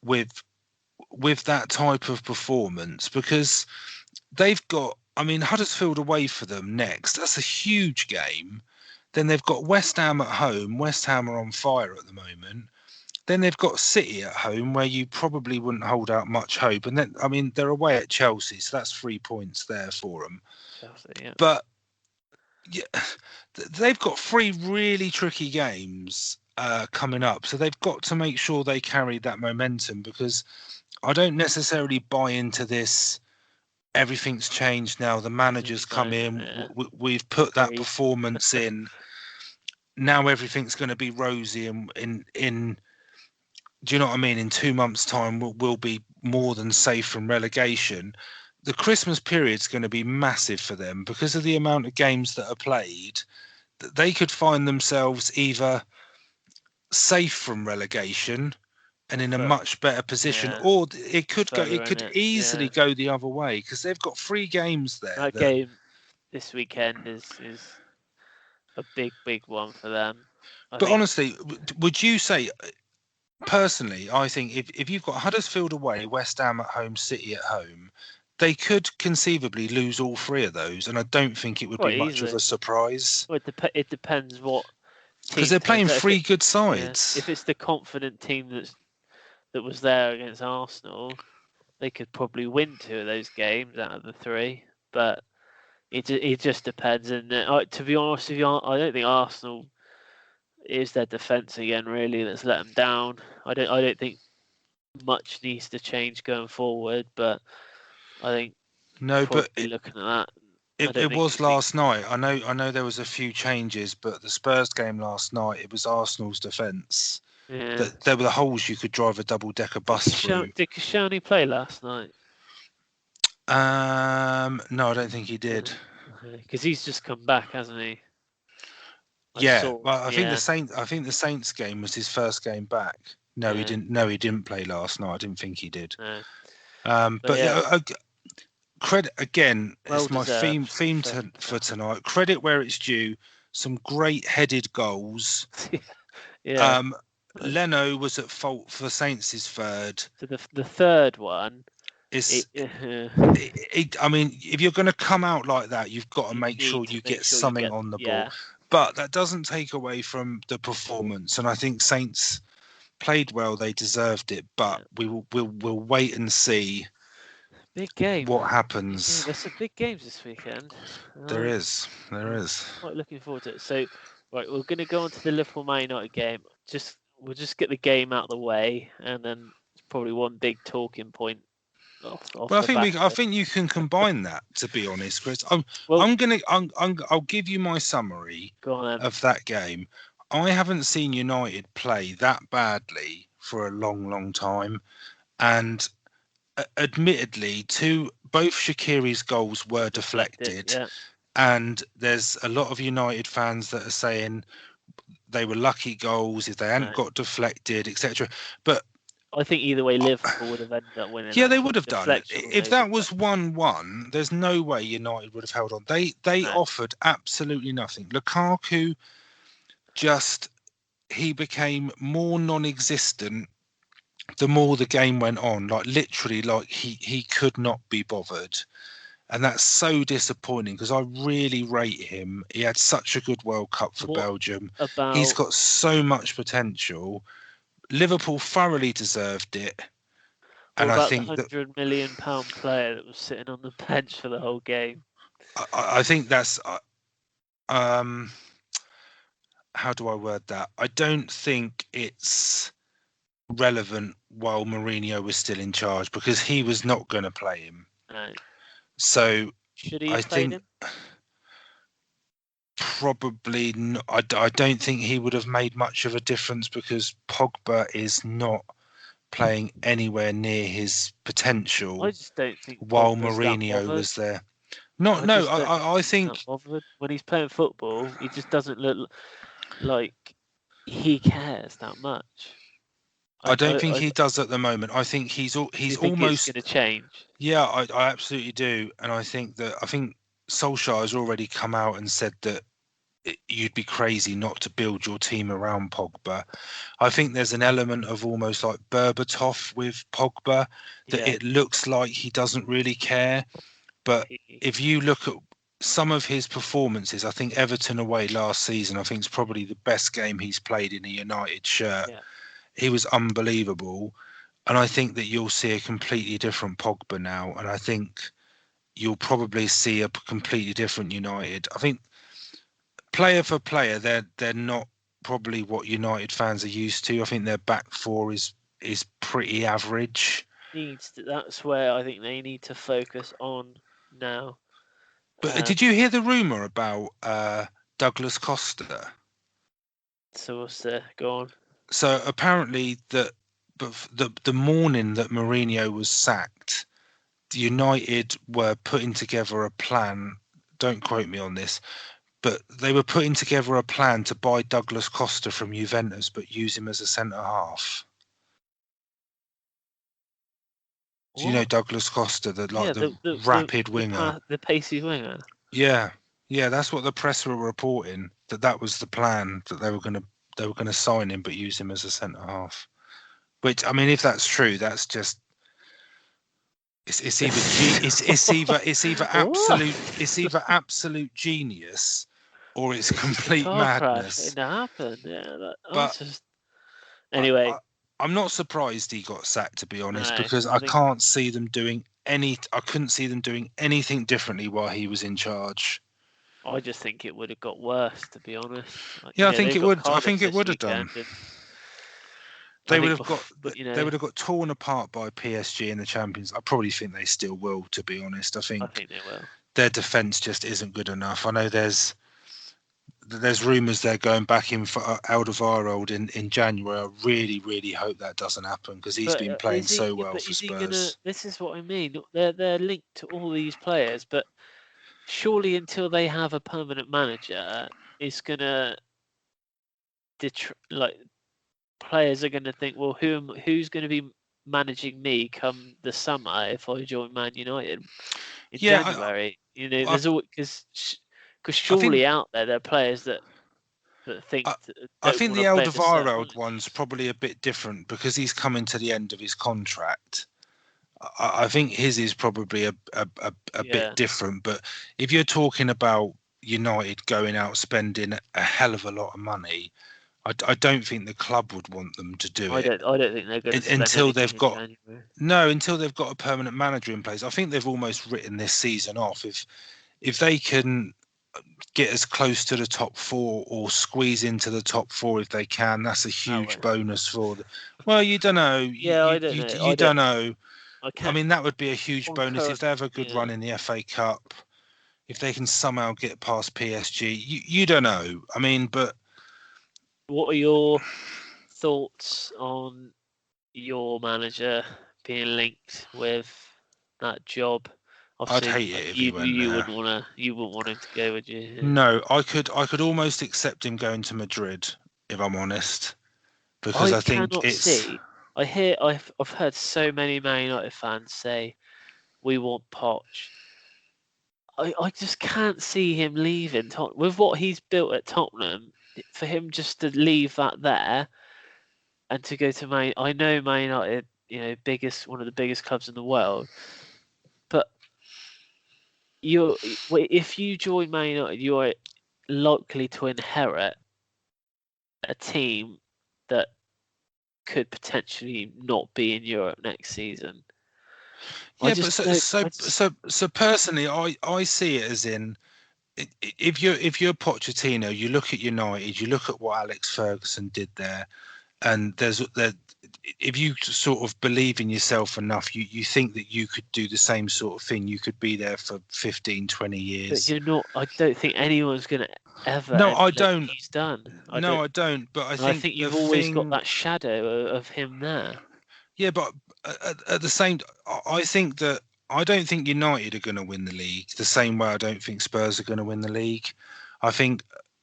with that type of performance, because they've got, I mean, Huddersfield away for them next. That's a huge game. Then they've got West Ham at home. West Ham are on fire at the moment. Then they've got City at home, where you probably wouldn't hold out much hope. And then, I mean, they're away at Chelsea, so that's 3 points there for them. Chelsea. Yeah, But yeah, they've got three really tricky games coming up. So they've got to make sure they carry that momentum, because I don't necessarily buy into this. Everything's changed now. The manager's come in. Yeah, We've put that agreed. performance in. Now everything's going to be rosy, and in do you know what I mean? In 2 months' time, we'll be more than safe from relegation. The Christmas period's going to be massive for them because of the amount of games that are played. That they could find themselves either safe from relegation and in a But much better position, yeah, or it could go. further It in could it. easily Yeah, go the other way, because they've got 3 games there. that game this weekend is a big one for them. I But think. honestly, would you say, personally, I think if you've got Huddersfield away, West Ham at home, City at home, they could conceivably lose all 3 of those, and I don't think it would be Quite much of a easily. surprise, Well, it depends what because team they're turns playing out. 3 good Yeah, sides. if it's the confident team that was there against Arsenal, they could probably win 2 of those games out of the 3. But it just depends. And to be honest with you, I don't think Arsenal is their defence again. Really, that's let them down. I don't think much needs to change going forward. But I think No, but probably looking at that, I don't it think was last night. I know there was a few changes, but the Spurs game last night, it was Arsenal's defence. yeah. That there were the holes you could drive a double-decker bus through. Did Koscielny play last night? No, I don't think he did. Because he's just come back, hasn't he? I Yeah, saw. well, Yeah, I think the Saints game was his first game back. No, he yeah. didn't. No, he didn't play last night. I didn't think he did. No. But But yeah, yeah, credit again. well It's my theme deserved. theme for tonight. Credit where it's due. Some great headed goals. Yeah. Leno was at fault for Saints' third. So the third one, It's you I mean, if you're going to come out like that, you've got to make need sure to you make get sure you something get. on the ball. Yeah. But that doesn't take away from the performance. And I think Saints played well; they deserved it. But we'll wait and see Big game. what Yeah, happens. there's some big games this weekend. There I'm is, there is. quite looking forward to it. So, right, we're going to go on to the Liverpool Man United game. We'll just get the game out of the way, and then it's probably one big talking point off Well, the back I of it. think you can combine that. To be honest, Chris, Well, I'll give you my summary go on then. of that game. I haven't seen United play that badly for a long time, and admittedly, both Shaqiri's goals were deflected, Yeah. and there's a lot of United fans that are saying they were lucky goals, if they hadn't No. got deflected, etc. But I think either way, Liverpool would have ended up winning yeah, that they from would have done. deflection or If no that was deflection. 1-1, there's no way United would have held on. They No. offered absolutely nothing. Lukaku he became more non-existent the more the game went on. Like literally, like he could not be bothered. And that's so disappointing because I really rate him. He had such a good World Cup for What Belgium. He's about got so much potential. Liverpool thoroughly deserved it. what And I about the think that £100 million player that was sitting on the bench for the whole game? I think that's um how do I word that? I don't think it's relevant while Mourinho was still in charge because he was not going to play him. No. So Should he I have played think him? probably not, I don't think he would have made much of a difference because Pogba is not playing anywhere near his potential I just don't think while Pogba's that Mourinho bothered. was there. Not I no, just don't think I he's that think bothered. When he's playing football, he just doesn't look like he cares that much. I don't think I he does at the moment. I think he's do you he's think it's going almost to change? yeah, I absolutely do. And I think Solskjaer has already come out and said that you'd be crazy not to build your team around Pogba. I think there's an element of almost like Berbatov with Pogba that Yeah. it looks like he doesn't really care. But if you look at some of his performances, I think Everton away last season, I think it's probably the best game he's played in a United shirt. Yeah. He was unbelievable. And I think that you'll see a completely different Pogba now. And I think you'll probably see a completely different United. I think player for player, they're not probably what United fans are used to. I think their back four is pretty average. That's where I think they need to focus on now. But did you hear the rumor about Douglas Costa? So what's go on? So apparently the morning that Mourinho was sacked, United were putting together a plan. Don't quote me on this, but they were putting together a plan to buy Douglas Costa from Juventus, but use him as a centre half. Do you know What? Douglas Costa, Yeah, the rapid winger? the pacey winger. Yeah, yeah, that's what the press were reporting. That was the plan, that they were gonna sign him, but use him as a centre half. Which I mean, if that's true, that's just it's either absolute genius or it's It's a complete car crash madness. waiting to happen. Yeah, But that's just I, anyway. I, I'm not surprised he got sacked, to be honest, No, because I I think can't see them doing I couldn't see them doing anything differently while he was in charge. I just think it would have got worse, to be honest. Like, Yeah, I think they've it got would. I Cardiff think it this would have done. weekend, and I They would think, have got. but They would have got torn apart by PSG in the Champions. I probably think they still will. To be honest, I I think think they will. their defense just isn't good enough. I know there's rumours they're going back in for Alderweireld in January. I really hope that doesn't happen because he's But been playing so well But for is he gonna? Spurs. This is what I mean. They're linked to all these players, but surely until they have a permanent manager, it's gonna like players are gonna think, well, who's gonna be managing me come the summer if I join Man United in Yeah, January? I, There's always because I think surely out there are players that think I, that I don't think want the to play at a certain Alderweireld manager. one's probably a bit different because he's coming to the end of his contract. I think his is probably a bit Yeah, different. But if you're talking about United going out spending a hell of a lot of money, I don't think the club would want them to do it I don't think they're gonna spend until anything they've in got January. no, until they've got a permanent manager in place. I think they've almost written this season off. If they can get as close to the top four or squeeze into the top four if they can, that's a Oh huge well. bonus for them. Well, you don't know. Yeah, I don't know. You don't know. I I can't mean, that would be a huge on bonus if current. they have a good Yeah. run in the FA Cup. If they can somehow get past PSG, you don't know. I mean, but What are your thoughts on your manager being linked with that job? I'd Obviously, hate it if he went there. you wouldn't want him to go, would you? No, I could almost accept him going to Madrid if I'm honest, because I I think cannot it's. see. I've heard so many Man United fans say we want Poch. I just can't see him leaving with what he's built at Tottenham. For him just to leave that there and to go to Man, I know Man United, one of the biggest clubs in the world, but if you join Man United, you're likely to inherit a team that could potentially not be in Europe next season. I Yeah, but just don't. so personally, I see it as in, if you're Pochettino, you look at United, you look at what Alex Ferguson did there, and if you sort of believe in yourself enough, you think that you could do the same sort of thing. You could be there for 15, 20 But years. you're not. I don't think anyone's going to ever No, I emulate what don't. he's done. I don't. No, I don't. But I And I think think the you've always got thing, that shadow of him there. yeah, but at the same, I think that I don't think United are going to win the league the same way I don't think Spurs are going to win the league. I think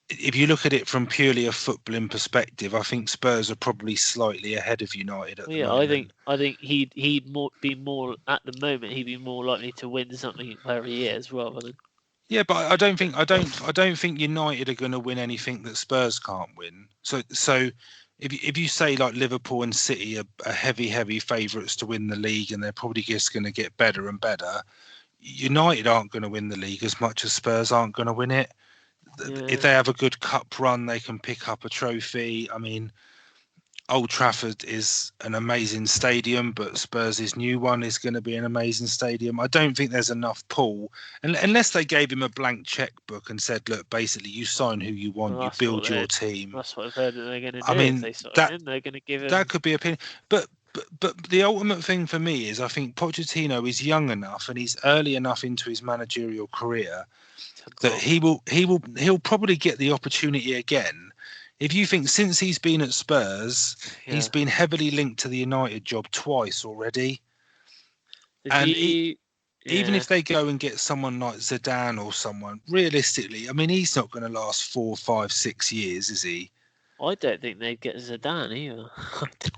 if you look at it from purely a footballing perspective, I think Spurs are probably slightly ahead of United at Well, the yeah, moment. I think he'd be more at the moment. He'd be more likely to win something where he is rather than. Yeah, but I don't think United are going to win anything that Spurs can't win. So if you say like Liverpool and City are heavy favourites to win the league, and they're probably just going to get better and better, United aren't going to win the league as much as Spurs aren't going to win it. If Yeah, they have a good cup run, they can pick up a trophy. I mean, Old Trafford is an amazing stadium, but Spurs' new one is going to be an amazing stadium. I don't think there's enough pull, and unless they gave him a blank checkbook and said, "Look, basically, you sign who you well, want, you build your I've team." heard that they're going to I do. If mean, they sign that him, they're going to give that him could be opinion, but the ultimate thing for me is I think Pochettino is young enough and he's early enough into his managerial career to that not. he'll probably get the opportunity again. If you think since he's been at Spurs, he's Yeah. been heavily linked to the United job twice already, Did and you? even Yeah. if they go and get someone like Zidane or someone, realistically, I mean, he's not going to last 4, 5, 6 years, is he? I don't think they'd get Zidane either.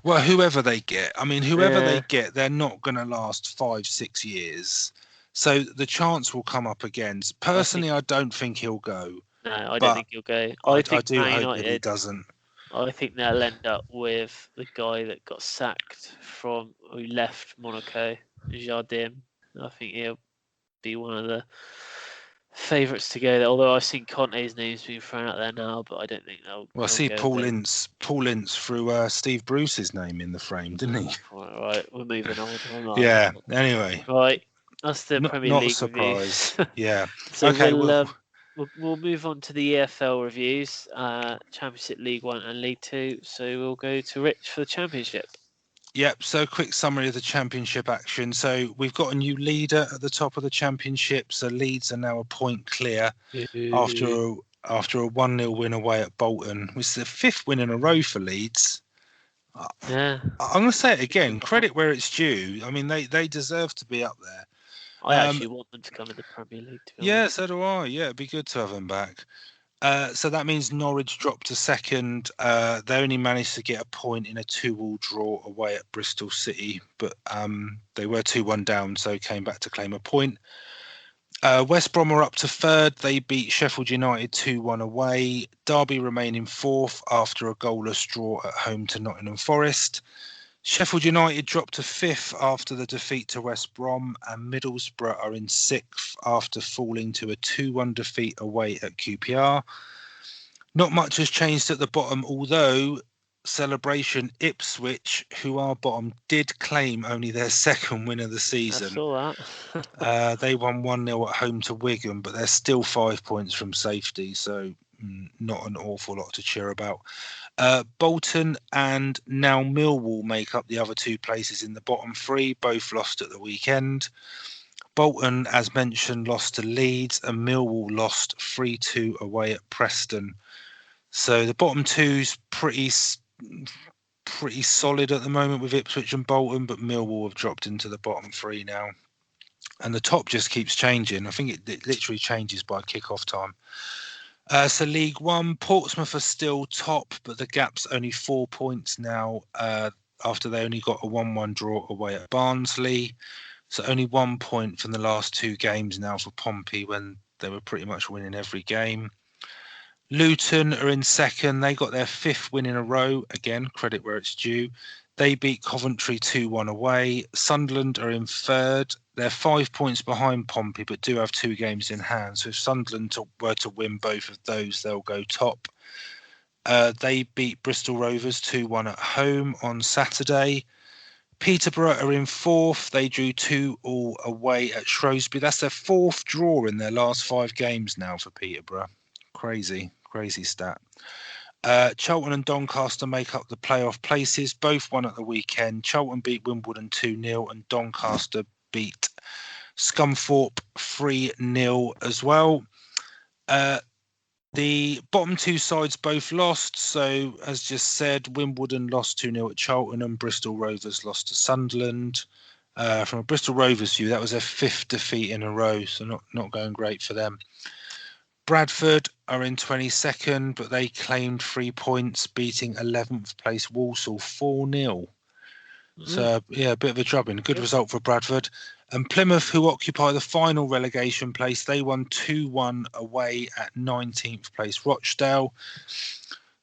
Well, whoever they get, I mean, whoever they Yeah. get, they're not going to last 5, 6 years. So the chance will come up again. I think Personally, I don't think he'll go, no, I don't but think he'll go. I I think do Man hope that he United. doesn't. I think they'll end up with the guy that got sacked from who left Monaco, Jardim. I think he'll be one of the favourites to go there. Although I've seen Conte's name's being thrown out there now, but I don't think Well, they'll see, go with him. Paul Ince threw Steve Bruce's name in the frame, didn't he? Right, we're moving on. I'm not having Yeah. that. Anyway, Right, that's the Premier not a League review. surprise. Yeah. So Okay. Well, we'll move on to the EFL reviews, Championship League One and League Two. So we'll go to Rich for the Championship. yep. So, quick summary of the championship action. So, we've got a new leader at the top of the championship. So, Leeds are now a point clear after after a 1-0 win away at Bolton, which is the fifth win in a row for Leeds. Yeah, I'm going to say it again. Credit where it's due. I mean, they deserve to be up there. I actually want them to come in the Premier League. To be Yeah, honest, so do I. Yeah, it'd be good to have them back. So that means Norwich dropped to second. They only managed to get a point in a 2-2 draw away at Bristol City, but they were 2-1 down, so came back to claim a point. West Brom are up to third. They beat Sheffield United 2-1 away. Derby remain in fourth after a goalless draw at home to Nottingham Forest. Sheffield United dropped to fifth after the defeat to West Brom, and Middlesbrough are in sixth after falling to a 2-1 defeat away at QPR. Not much has changed at the bottom, although Celebration Ipswich, who are bottom, did claim only their second win of the I season. saw that. They won 1-0 at home to Wigan, but they're still 5 points from safety, so not an awful lot to cheer about. Bolton and now Millwall make up the other two places in the bottom three, both lost at the weekend. Bolton, as mentioned, lost to Leeds, and Millwall lost 3-2 away at Preston. So the bottom two's pretty solid at the moment with Ipswich and Bolton, but Millwall have dropped into the bottom three now. And the top just keeps changing. I think it literally changes by kick-off time. So League One, Portsmouth are still top, but the gap's only 4 points now after they only got a 1-1 draw away at Barnsley. So only 1 point from the last 2 games now for Pompey when they were pretty much winning every game. Luton are in second. They got their 5th win in a row. Again, credit where it's due. They beat Coventry 2-1 away. Sunderland are in third. They're 5 points behind Pompey, but do have 2 games in hand. So if Sunderland were to win both of those, they'll go top. They beat Bristol Rovers 2-1 at home on Saturday. Peterborough are in 4th. They drew 2-2 away at Shrewsbury. That's their 4th draw in their last 5 games now for Peterborough. Crazy stat. Charlton and Doncaster make up the playoff places. Both won at the weekend. Charlton beat Wimbledon 2-0 and Doncaster beat Scunthorpe 3-0 as well. The bottom 2 sides both lost. So, as just said, Wimbledon lost 2-0 at Charlton and Bristol Rovers lost to Sunderland. From a Bristol Rovers view, that was their 5th defeat in a row, so not going great for them. Bradford are in 22nd, but they claimed 3 points, beating 11th place Walsall 4-0. So, a bit of a drubbing. Good result for Bradford. And Plymouth, who occupy the final relegation place, they won 2-1 away at 19th place Rochdale.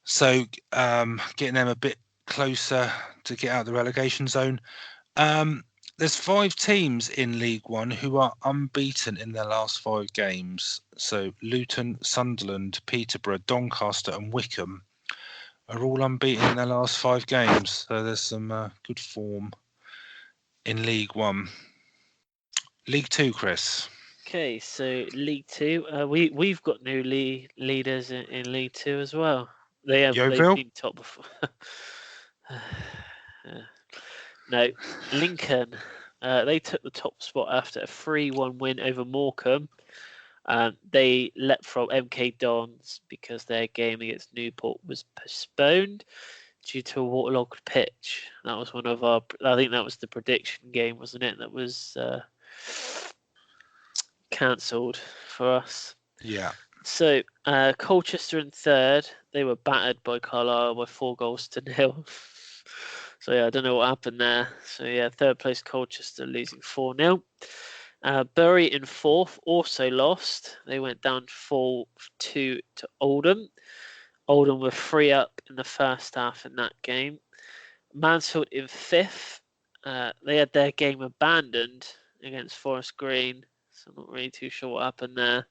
So, getting them a bit closer to get out of the relegation zone. There's 5 teams in League One who are unbeaten in their last 5 games. So Luton, Sunderland, Peterborough, Doncaster and Wickham are all unbeaten in their last 5 games. So there's some good form in League One. League Two, Chris. Okay, so League Two. We've got new leaders in League Two as well. They've been top before. No, Lincoln. They took the top spot after a 3-1 win over Morecambe. They leapt from MK Dons because their game against Newport was postponed due to a waterlogged pitch. That was one of our. I think that was the prediction game, wasn't it? That was cancelled for us. Yeah. So Colchester in third. They were battered by Carlisle by 4-0. So yeah, I don't know what happened there. So yeah, third place Colchester losing 4-0. Bury in 4th also lost. They went down 4-2 to Oldham. Oldham were 3 up in the first half in that game. Mansfield in 5th. They had their game abandoned against Forest Green. So I'm not really too sure what happened there.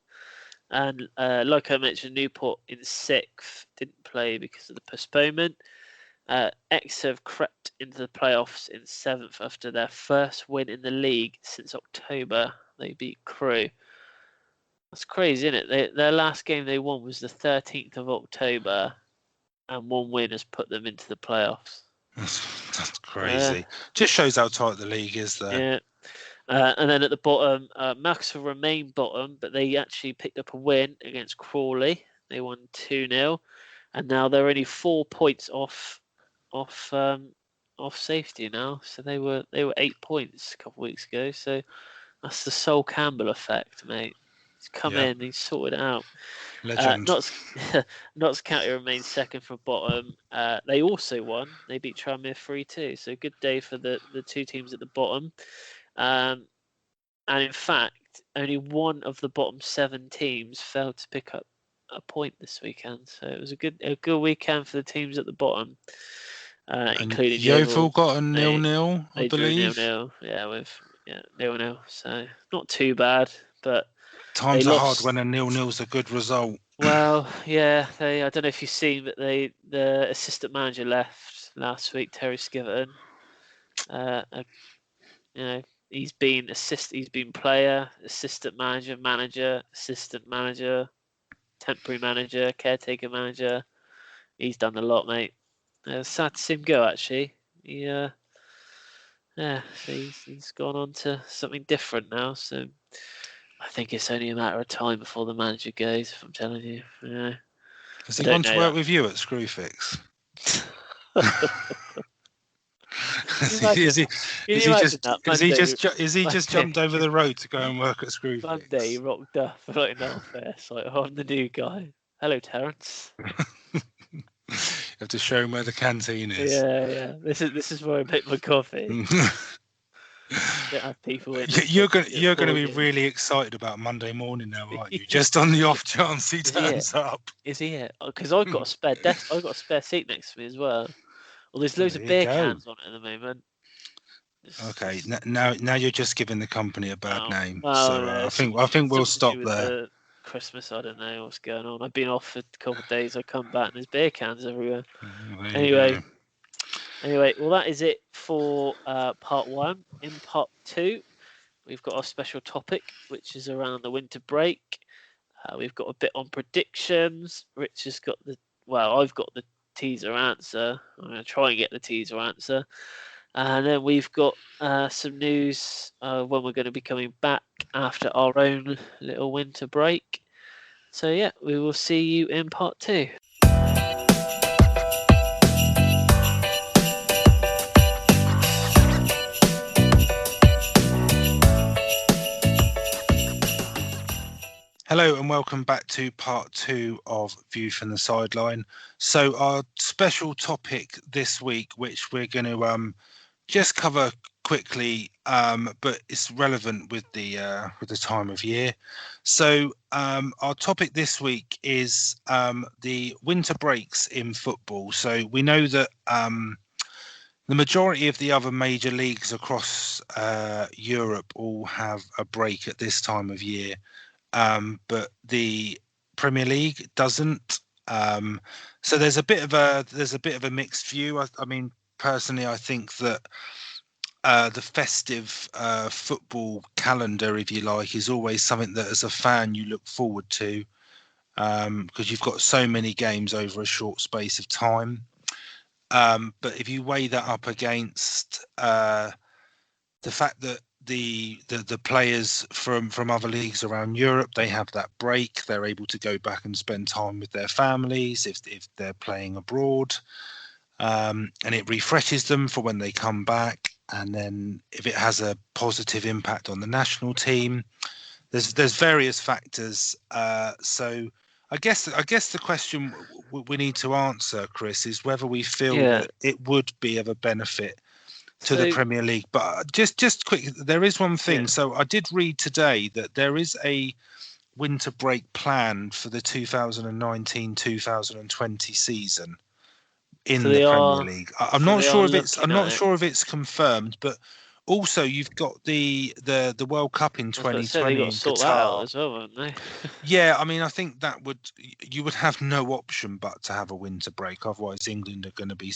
And like I mentioned, Newport in 6th didn't play because of the postponement. Exeter have crept into the playoffs in 7th after their first win in the league since October. They beat Crewe. That's crazy, isn't it? Their last game they won was the 13th of October, and one win has put them into the playoffs. That's crazy. Just shows how tight the league is there. Yeah. And then at the bottom, Maxwell remain bottom, but they actually picked up a win against Crawley. They won 2-0, and now they're only 4 points off safety now. So they were 8 points a couple of weeks ago. So that's the Sol Campbell effect, mate. He's come in, he's sorted it out. Legend. Notts County remains second from bottom. They also won. They beat Tranmere 3-2. So good day for the 2 teams at the bottom. And in fact, only one of the bottom 7 teams failed to pick up a point this weekend. So it was a good weekend for the teams at the bottom. Including Yeovil got a 0-0, I believe. 0-0, with 0-0. So not too bad, but times are hard when a 0-0's a good result. Well, yeah, I don't know if you've seen, but the assistant manager left last week, Terry Skiverton. He's been player, assistant manager, assistant manager, temporary manager, caretaker manager. He's done a lot, mate. Sad to see him go, actually. So he's gone on to something different now. So I think it's only a matter of time before the manager goes, if I'm telling you. Has he gone to work with you at Screwfix? Is he just jumped over the road to go and work at Screwfix? Monday he rocked up like an office, like I'm the new guy. Hello, Terence. You have to show him where the canteen is. Yeah. This is where I make my coffee. Don't have people in until You're going to be morning. really excited about Monday morning now, aren't you? Yeah. Just on the off chance he Is he it? turns up. Is he it? Because I've got a spare desk. I've got a spare seat next to me as well. Well, there's loads There of you beer go. cans on it at the moment. Okay, now you're just giving the company a bad name. Oh So no, I think we'll something to stop do with there. the Christmas. I don't know what's going on. I've been off for a couple of days. I come back and there's beer cans everywhere. There you Anyway, go. well that is it for part 1. In part 2, we've got our special topic, which is around the winter break. We've got a bit on predictions. Rich has got I've got the teaser answer. I'm going to try and get the teaser answer. And then we've got some news when we're going to be coming back after our own little winter break. So, yeah, we will see you in part 2. Hello and welcome back to part 2 of View from the Sideline. So our special topic this week, which we're going to just cover quickly, but it's relevant with the time of year. So our topic this week is the winter breaks in football. So we know that the majority of the other major leagues across Europe all have a break at this time of year. But the Premier League doesn't. So there's a bit of a mixed view. I mean, personally, I think that the festive football calendar, if you like, is always something that, as a fan, you look forward to because you've got so many games over a short space of time. But if you weigh that up against the fact that the players from other leagues around Europe, they have that break. They're able to go back and spend time with their families if they're playing abroad, and it refreshes them for when they come back. And then if it has a positive impact on the national team, there's various factors. So I guess the question we need to answer, Chris, is whether we feel Yeah. that it would be of a benefit to the So, Premier League. But just quick, there is one thing. yeah. So I did read today that there is a winter break planned for the 2019-2020 season So in the they Premier are. League. So they are looking I'm at not it. sure if it's confirmed, but also you've got the World Cup in I was about to say they 2020 got to in sort that out Qatar. as well, haven't they? Yeah, I mean, I think you would have no option but to have a winter break. Otherwise, England are going to be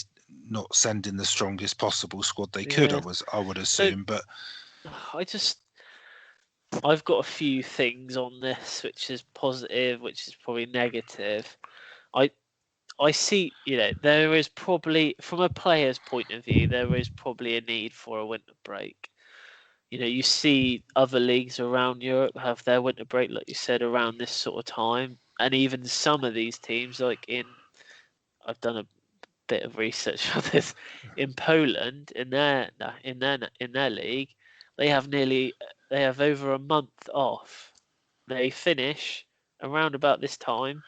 not sending the strongest possible squad they could. Yeah. I would So assume, but I've got a few things on this, which is positive, which is probably negative. I I see, there is probably, from a player's point of view, there is probably a need for a winter break. You see other leagues around Europe have their winter break, like you said, around this sort of time, and even some of these teams, I've done a bit of research on this, in Poland, in their league, they have over a month off. They finish around about this time,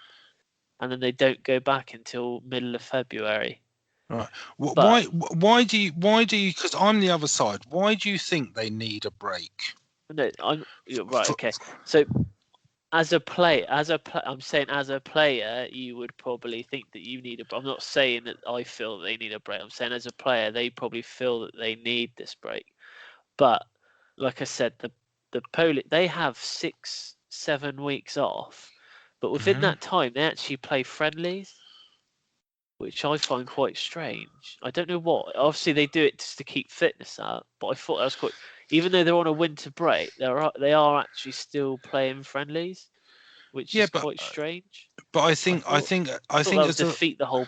and then they don't go back until middle of February. right. But Why do you because I'm the other side. Why do you think they need a break? no, you're right. For, Okay, so I'm saying as a player, you would probably think that you need a. I'm not saying that I feel that they need a break. I'm saying as a player, they probably feel that they need this break. But like I said, the Polish, they have 6-7 weeks off, but within Mhm. that time they actually play friendlies, which I find quite strange. I don't know what. Obviously, they do it just to keep fitness up, but I thought that was quite. Even though they're on a winter break, they are actually still playing friendlies, which Yeah, is quite strange. but I thought I thought think that would as a defeat the whole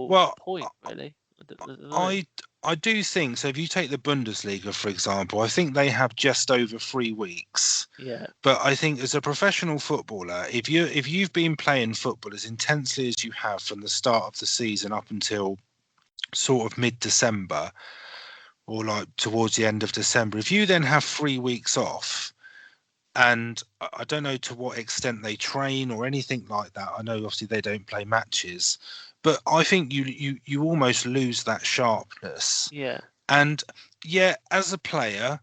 well, point, really. I don't know. I I do think so. If you take the Bundesliga, for example, I think they have just over 3 weeks. Yeah, But I think as a professional footballer, if you've been playing football as intensely as you have from the start of the season up until sort of mid-December or like towards the end of December, if you then have 3 weeks off, and I don't know to what extent they train or anything like that. I know obviously they don't play matches, but I think you almost lose that sharpness. Yeah. And yeah, as a player,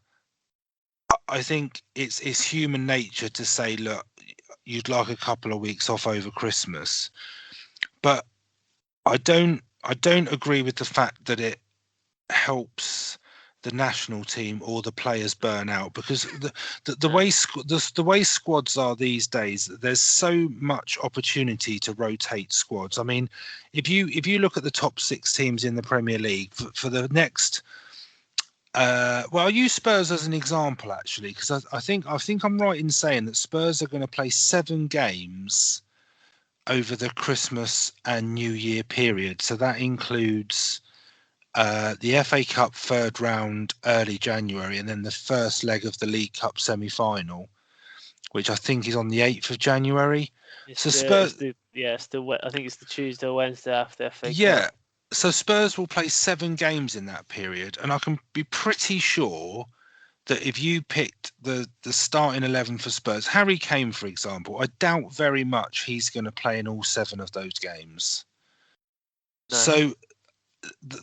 I think it's human nature to say, look, you'd like a couple of weeks off over Christmas, but I don't agree with the fact that it helps the national team or the players burn out, because the No. way the way squads are these days, there's so much opportunity to rotate squads. I mean, if you look at the top six teams in the Premier League for the next, well, I'll use Spurs as an example actually, because I think I'm right in saying that Spurs are going to play 7 games over the Christmas and New Year period. So that includes the FA Cup third round early January, and then the first leg of the League Cup semi-final, which I think is on the 8th of January. So Spurs, I think it's the Tuesday or Wednesday after FA yeah. Cup. So Spurs will play 7 games in that period, and I can be pretty sure that if you picked the starting 11 for Spurs, Harry Kane, for example, I doubt very much he's going to play in all 7 of those games. No. So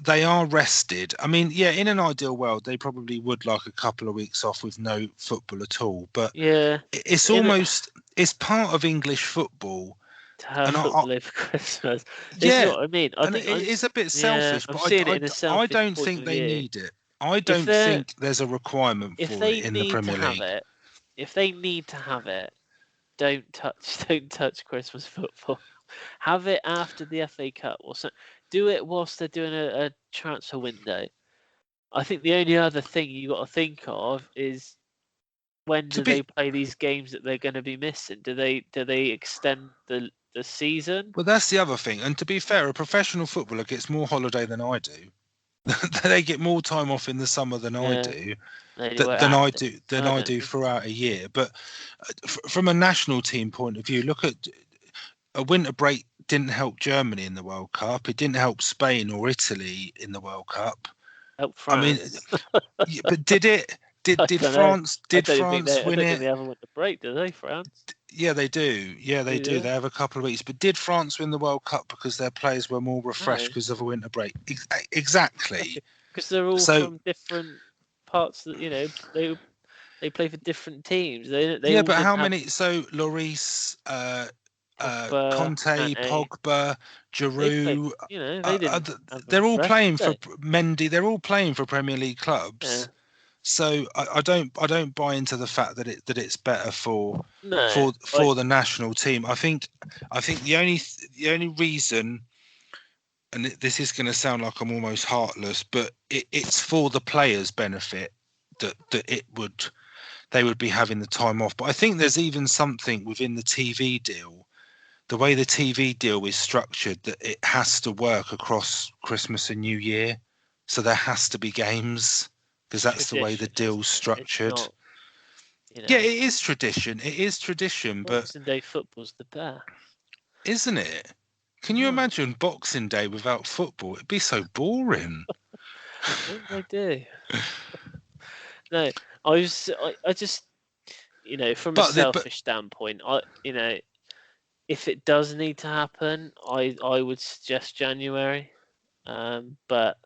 they are rested. I mean, yeah, in an ideal world, they probably would like a couple of weeks off with no football at all. But Yeah. it's In it, almost it's part of English football, to have and football over Christmas. This is yeah, what I mean. I and think it is a bit yeah, selfish, I'm but seeing it in a I selfish don't point think of they view. need it. I If don't they're think there's a requirement if for it they in the need to Premier have League. it, if they need to have it, don't touch don't touch Christmas football. Have it after the FA Cup or so. Do it whilst they're doing a transfer window. I think the only other thing you got to think of is when To do they be play these games that they're going to be missing? Do they extend the season? Well, that's the other thing. And to be fair, a professional footballer gets more holiday than I do. They get more time off in the summer than I Yeah, do. they Than were than I after. do than I I don't do think. throughout a year. But from a national team point of view, look at a winter break didn't help Germany in the World Cup. It didn't help Spain or Italy in the World Cup. Help I mean, France. but did it? Did I did don't know. France did France I win don't think it? they ever went to break, do they, France? Yeah, they do. Yeah, they do. Do They have a couple of weeks. But did France win the World Cup because their players were more they? refreshed No, because of a winter break? Exactly. because they're all So from different parts. That they play for different teams. They yeah, all but didn't how have many? So Lloris, Pogba, Conte, Kante. Pogba, They play. Giroud. They didn't have a They're all rest, playing did for they? Mendy. They're all playing for Premier League Yeah. clubs. So I don't buy into the fact that it's better for No. for the national team. I think the only reason, and this is going to sound like I'm almost heartless, but it's for the players' benefit that they would be having the time off. But I think there's even something within the TV deal, the way the TV deal is structured, that it has to work across Christmas and New Year. So there has to be games because It's that's the way the tradition, isn't deal's it? It's structured. not. You Yeah, know, it is tradition. It is tradition, but Boxing Day football's the best. isn't it? Can you Oh, imagine Boxing Day without football? It'd be so boring. what did I do? No, I just, from a But selfish standpoint, if it does need to happen, I would suggest January. But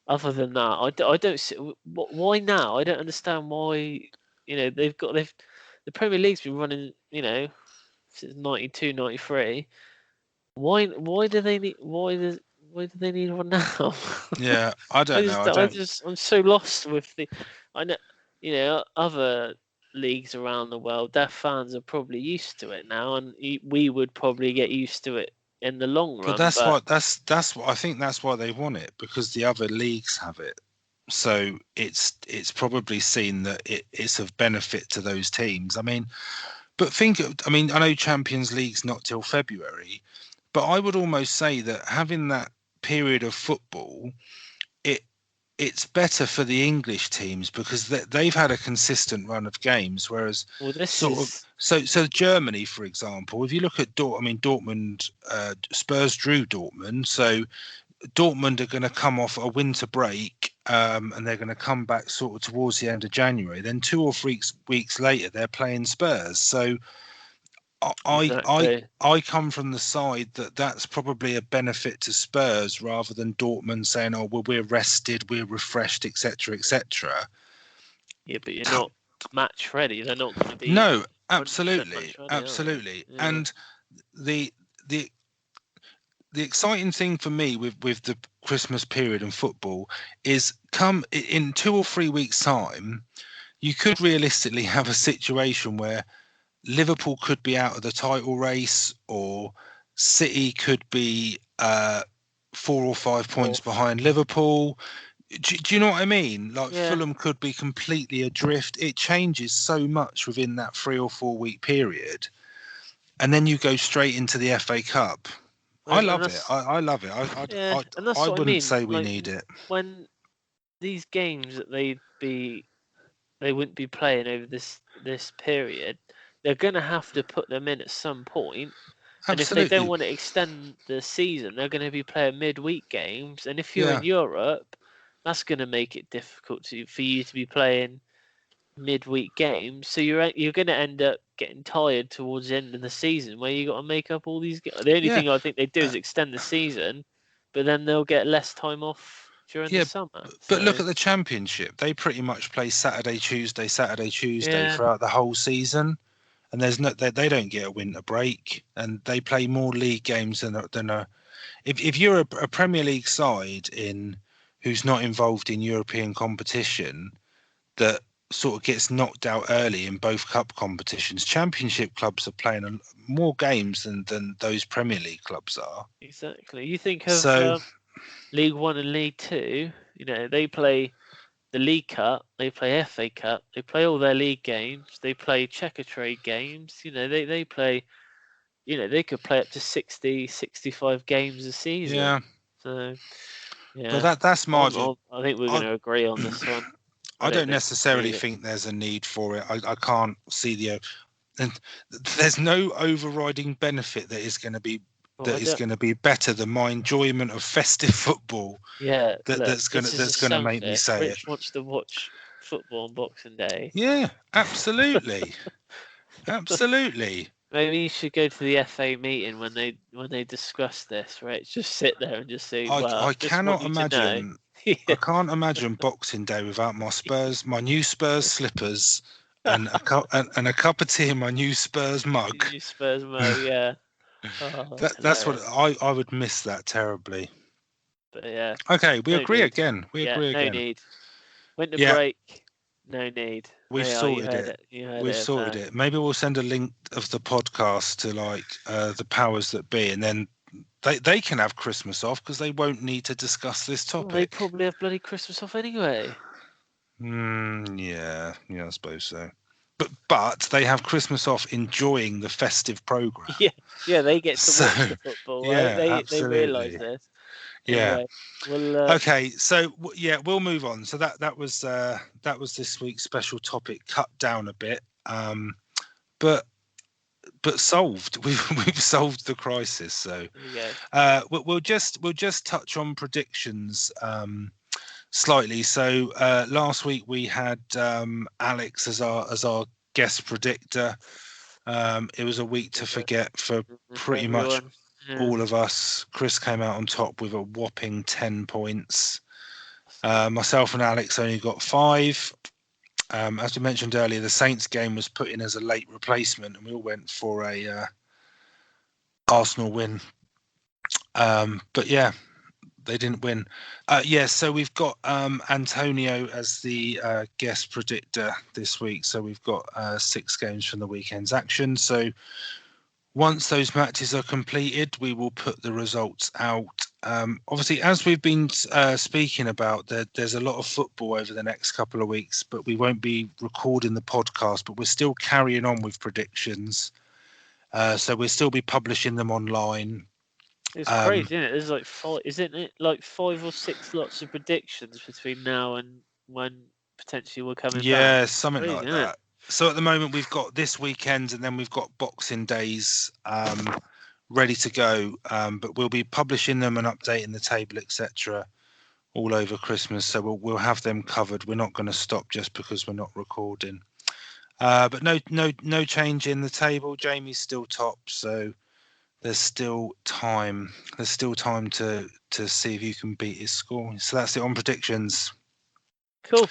other than that, I don't see why now. I don't understand why. They've the Premier League's been running, since 92, 93. Why do they need why do they need one now? yeah, I I don't know. just I I don't. just I'm so lost with the I know other leagues around the world, their fans are probably used to it now, and we would probably get used to it in the long But run. that's But what that's what I think. That's why they want it, because the other leagues have it. So it's probably seen that it's of benefit to those teams. I mean, but I mean, I know Champions League's not till February, but I would almost say that having that period of football, it it's better for the English teams because they've had a consistent run of games, whereas well, this sort of is so Germany, for example, if you look at Dortmund, Spurs drew Dortmund, so Dortmund are going to come off a winter break and they're going to come back sort of towards the end of January. Then 2 or 3 weeks later, they're playing Spurs. So Exactly. I come from the side that that's probably a benefit to Spurs rather than Dortmund saying, "Oh, well, we're rested, we're refreshed, etc., etc." Yeah, but you're not match ready. They're not going to be No, 100% absolutely, match ready, are they? absolutely. Yeah. And the the the exciting thing for me with the Christmas period in football is come in 2 or 3 weeks' time, you could realistically have a situation where Liverpool could be out of the title race, or City could be 4 or 5 points Fourth. behind Liverpool. Do you know what I mean? Like Yeah. Fulham could be completely adrift. It changes so much within that 3 or 4 week period, and then you go straight into the FA Cup. I And love it. that's I love it. yeah, and that's I what I wouldn't mean. say we Like need it. when these games that they wouldn't be playing over this period, they're gonna have to put them in at some point. And if they don't Absolutely. want to extend the season, they're going to be playing midweek games. And if you're in Yeah. Europe, that's going to make it difficult for you to be playing midweek games. So you're going to end up getting tired towards the end of the season, where you got to make up all these. The only Yeah. thing I think they do Uh, is extend the season, but then they'll get less time off during the yeah. summer. But look So at the Championship. They pretty much play Saturday, Tuesday yeah, throughout the whole season. And there's no they don't get a winter break, and they play more league games than a if you're a Premier League side in who's not involved in European competition that sort of gets knocked out early in both cup competitions. Championship clubs are playing more games than those Premier League clubs are. exactly. You think of So League One and League Two. They play the League Cup, they play FA Cup, they play all their league games, they play checker trade games, they play, they could play up to 60, 65 games a yeah, season. So, well yeah, that's margin. I think we're going I to agree on this one. I I don't don't think we necessarily need it. think there's a need for it. I can't see and there's no overriding benefit Well, that is going to be better than my enjoyment of festive football yeah, look, this is a that's gonna make me selfish. say it. Rich wants to watch football on Boxing Day. Yeah, absolutely, absolutely. Maybe you should go to the FA meeting when they discuss this, right? Just sit there and just say, I "Well, just want cannot you to know." imagine. I Yeah. can't imagine Boxing Day without my new Spurs slippers, and a cup of tea in my new Spurs mug. You Spurs mug, yeah. Oh, that's That's what hilarious. I would miss that terribly. But yeah, Okay, we no agree need. again. We Yeah, agree no again. need. Winter Yeah, break, no need. we've There you are. You sorted heard it. it. You heard We've it sorted first. it. Maybe we'll send a link of the podcast to like the powers that be, and then they can have Christmas off because they won't need to discuss this Well, they topic. probably have bloody Christmas off anyway. Yeah, I suppose so. But they have Christmas off enjoying the festive program. Yeah, yeah. They get to So watch the football, right? yeah, They realise absolutely. this. Yeah. Anyway, well, Okay, so yeah, we'll move on. So that was this week's special topic, cut down a bit, but solved. We've solved the crisis. So there you go. we'll just touch on predictions slightly. So last week we had Alex as our guest predictor. It was a week to forget for pretty much Everyone. Yeah. all of us. Chris came out on top with a whopping 10 points. Myself and Alex only got 5. As we mentioned earlier, the Saints game was put in as a late replacement, and we all went for a Arsenal win. But yeah, they didn't win. So we've got Antonio as the guest predictor this week. So we've got 6 games from the weekend's action. So once those matches are completed, we will put the results out. Obviously, as we've been speaking about, there's a lot of football over the next couple of weeks, but we won't be recording the podcast, but we're still carrying on with predictions. So we'll still be publishing them online. It's crazy, isn't it? There's like 5, isn't it? Like 5 or 6 lots of predictions between now and when potentially we're coming back. Yeah, something Crazy, like isn't it? that. So at the moment we've got this weekend, and then we've got Boxing Days ready to go. But we'll be publishing them and updating the table, etc. all over Christmas. So we'll have them covered. We're not going to stop just because we're not recording. But no change in the table. Jamie's still top, so there's still time. There's still time to see if you can beat his score. So that's it on predictions. Cool.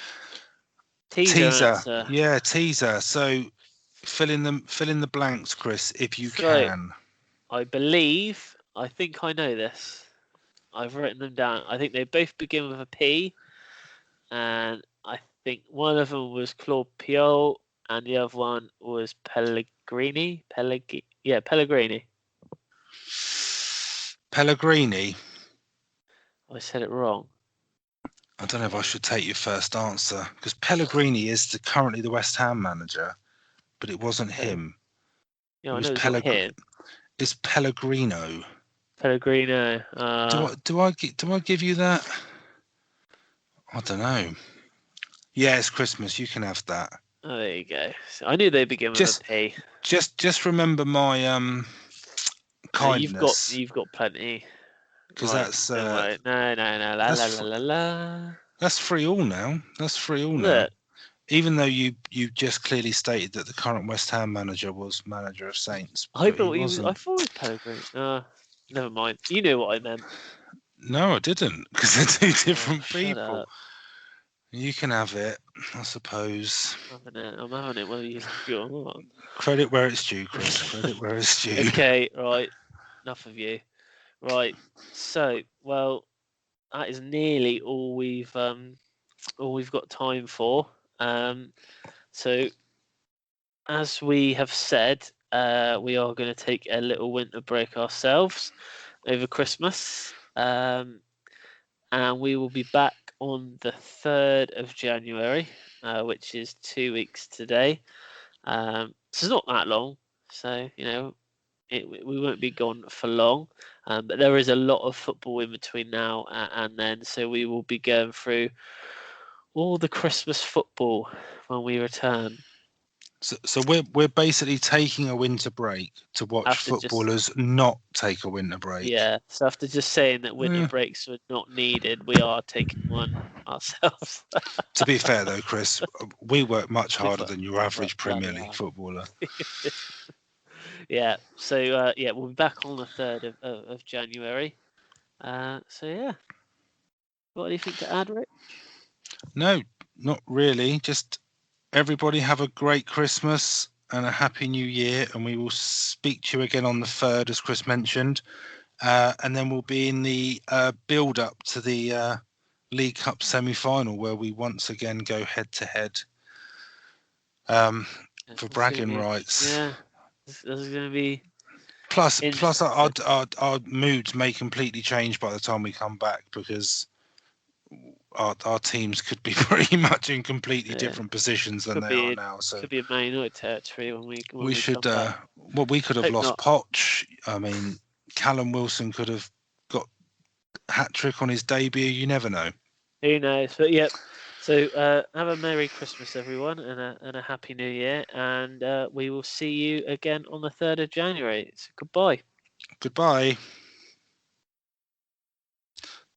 Teaser. Yeah, teaser. So fill in the blanks, Chris, if you So, can. I think I know this. I've written them down. I think they both begin with a P, and I think one of them was Claude Piot, and the other one was Pellegrini. Pellegrini. Pellegrini. I said it wrong. I don't know if I should take your first answer because Pellegrini is currently the West Ham manager, but it wasn't him. Yeah, I know it's not him. It's Pellegrino. Pellegrino. Do I give you that? I don't know. Yeah, it's Christmas. You can have that. Oh, there you go. So I knew they begin with a P. Just remember my kindness. You've got plenty. Because Right, that's don't worry. No. La la la la la. That's 3-3 now. That's 3-3 now. Even though you just clearly stated that the current West Ham manager was manager of Saints. I thought he was Pellegrini. Never mind. You knew what I meant. No, I didn't, because they're two different people. Shut up. You can have it, I suppose. I'm having it whether you like it or not. Credit where it's due, Chris. Credit where it's due. Okay, right. Enough of you. Right. So, well, that is nearly all we've got time for. So, as we have said, we are going to take a little winter break ourselves over Christmas, and we will be back on the 3rd of January, which is 2 weeks today. So it's not that long, so we won't be gone for long, but there is a lot of football in between now and then, so we will be going through all the Christmas football when we return. So we're basically taking a winter break to watch footballers not take a winter break. Yeah, so after just saying that winter breaks were not needed, we are taking one ourselves. To be fair though, Chris, we work much harder than your average Premier League footballer. Yeah, so we'll be back on the 3rd of January. So yeah, got anything to add, Rich? No, not really. Just everybody have a great Christmas and a happy New Year, and we will speak to you again on the 3rd, as Chris mentioned, and then we'll be in the build-up to the League Cup semi-final, where we once again go head-to-head for bragging rights. Yeah, this is going to be. Plus, our moods may completely change by the time we come back, because our teams could be pretty much in completely different positions than they are now. So could be a Man United territory when we should. Come back. Well, we could have lost Poch. I mean, Callum Wilson could have got a hat trick on his debut. You never know. Who knows? But yep. So have a Merry Christmas, everyone, and a Happy New Year, and we will see you again on the 3rd of January. So goodbye. Goodbye.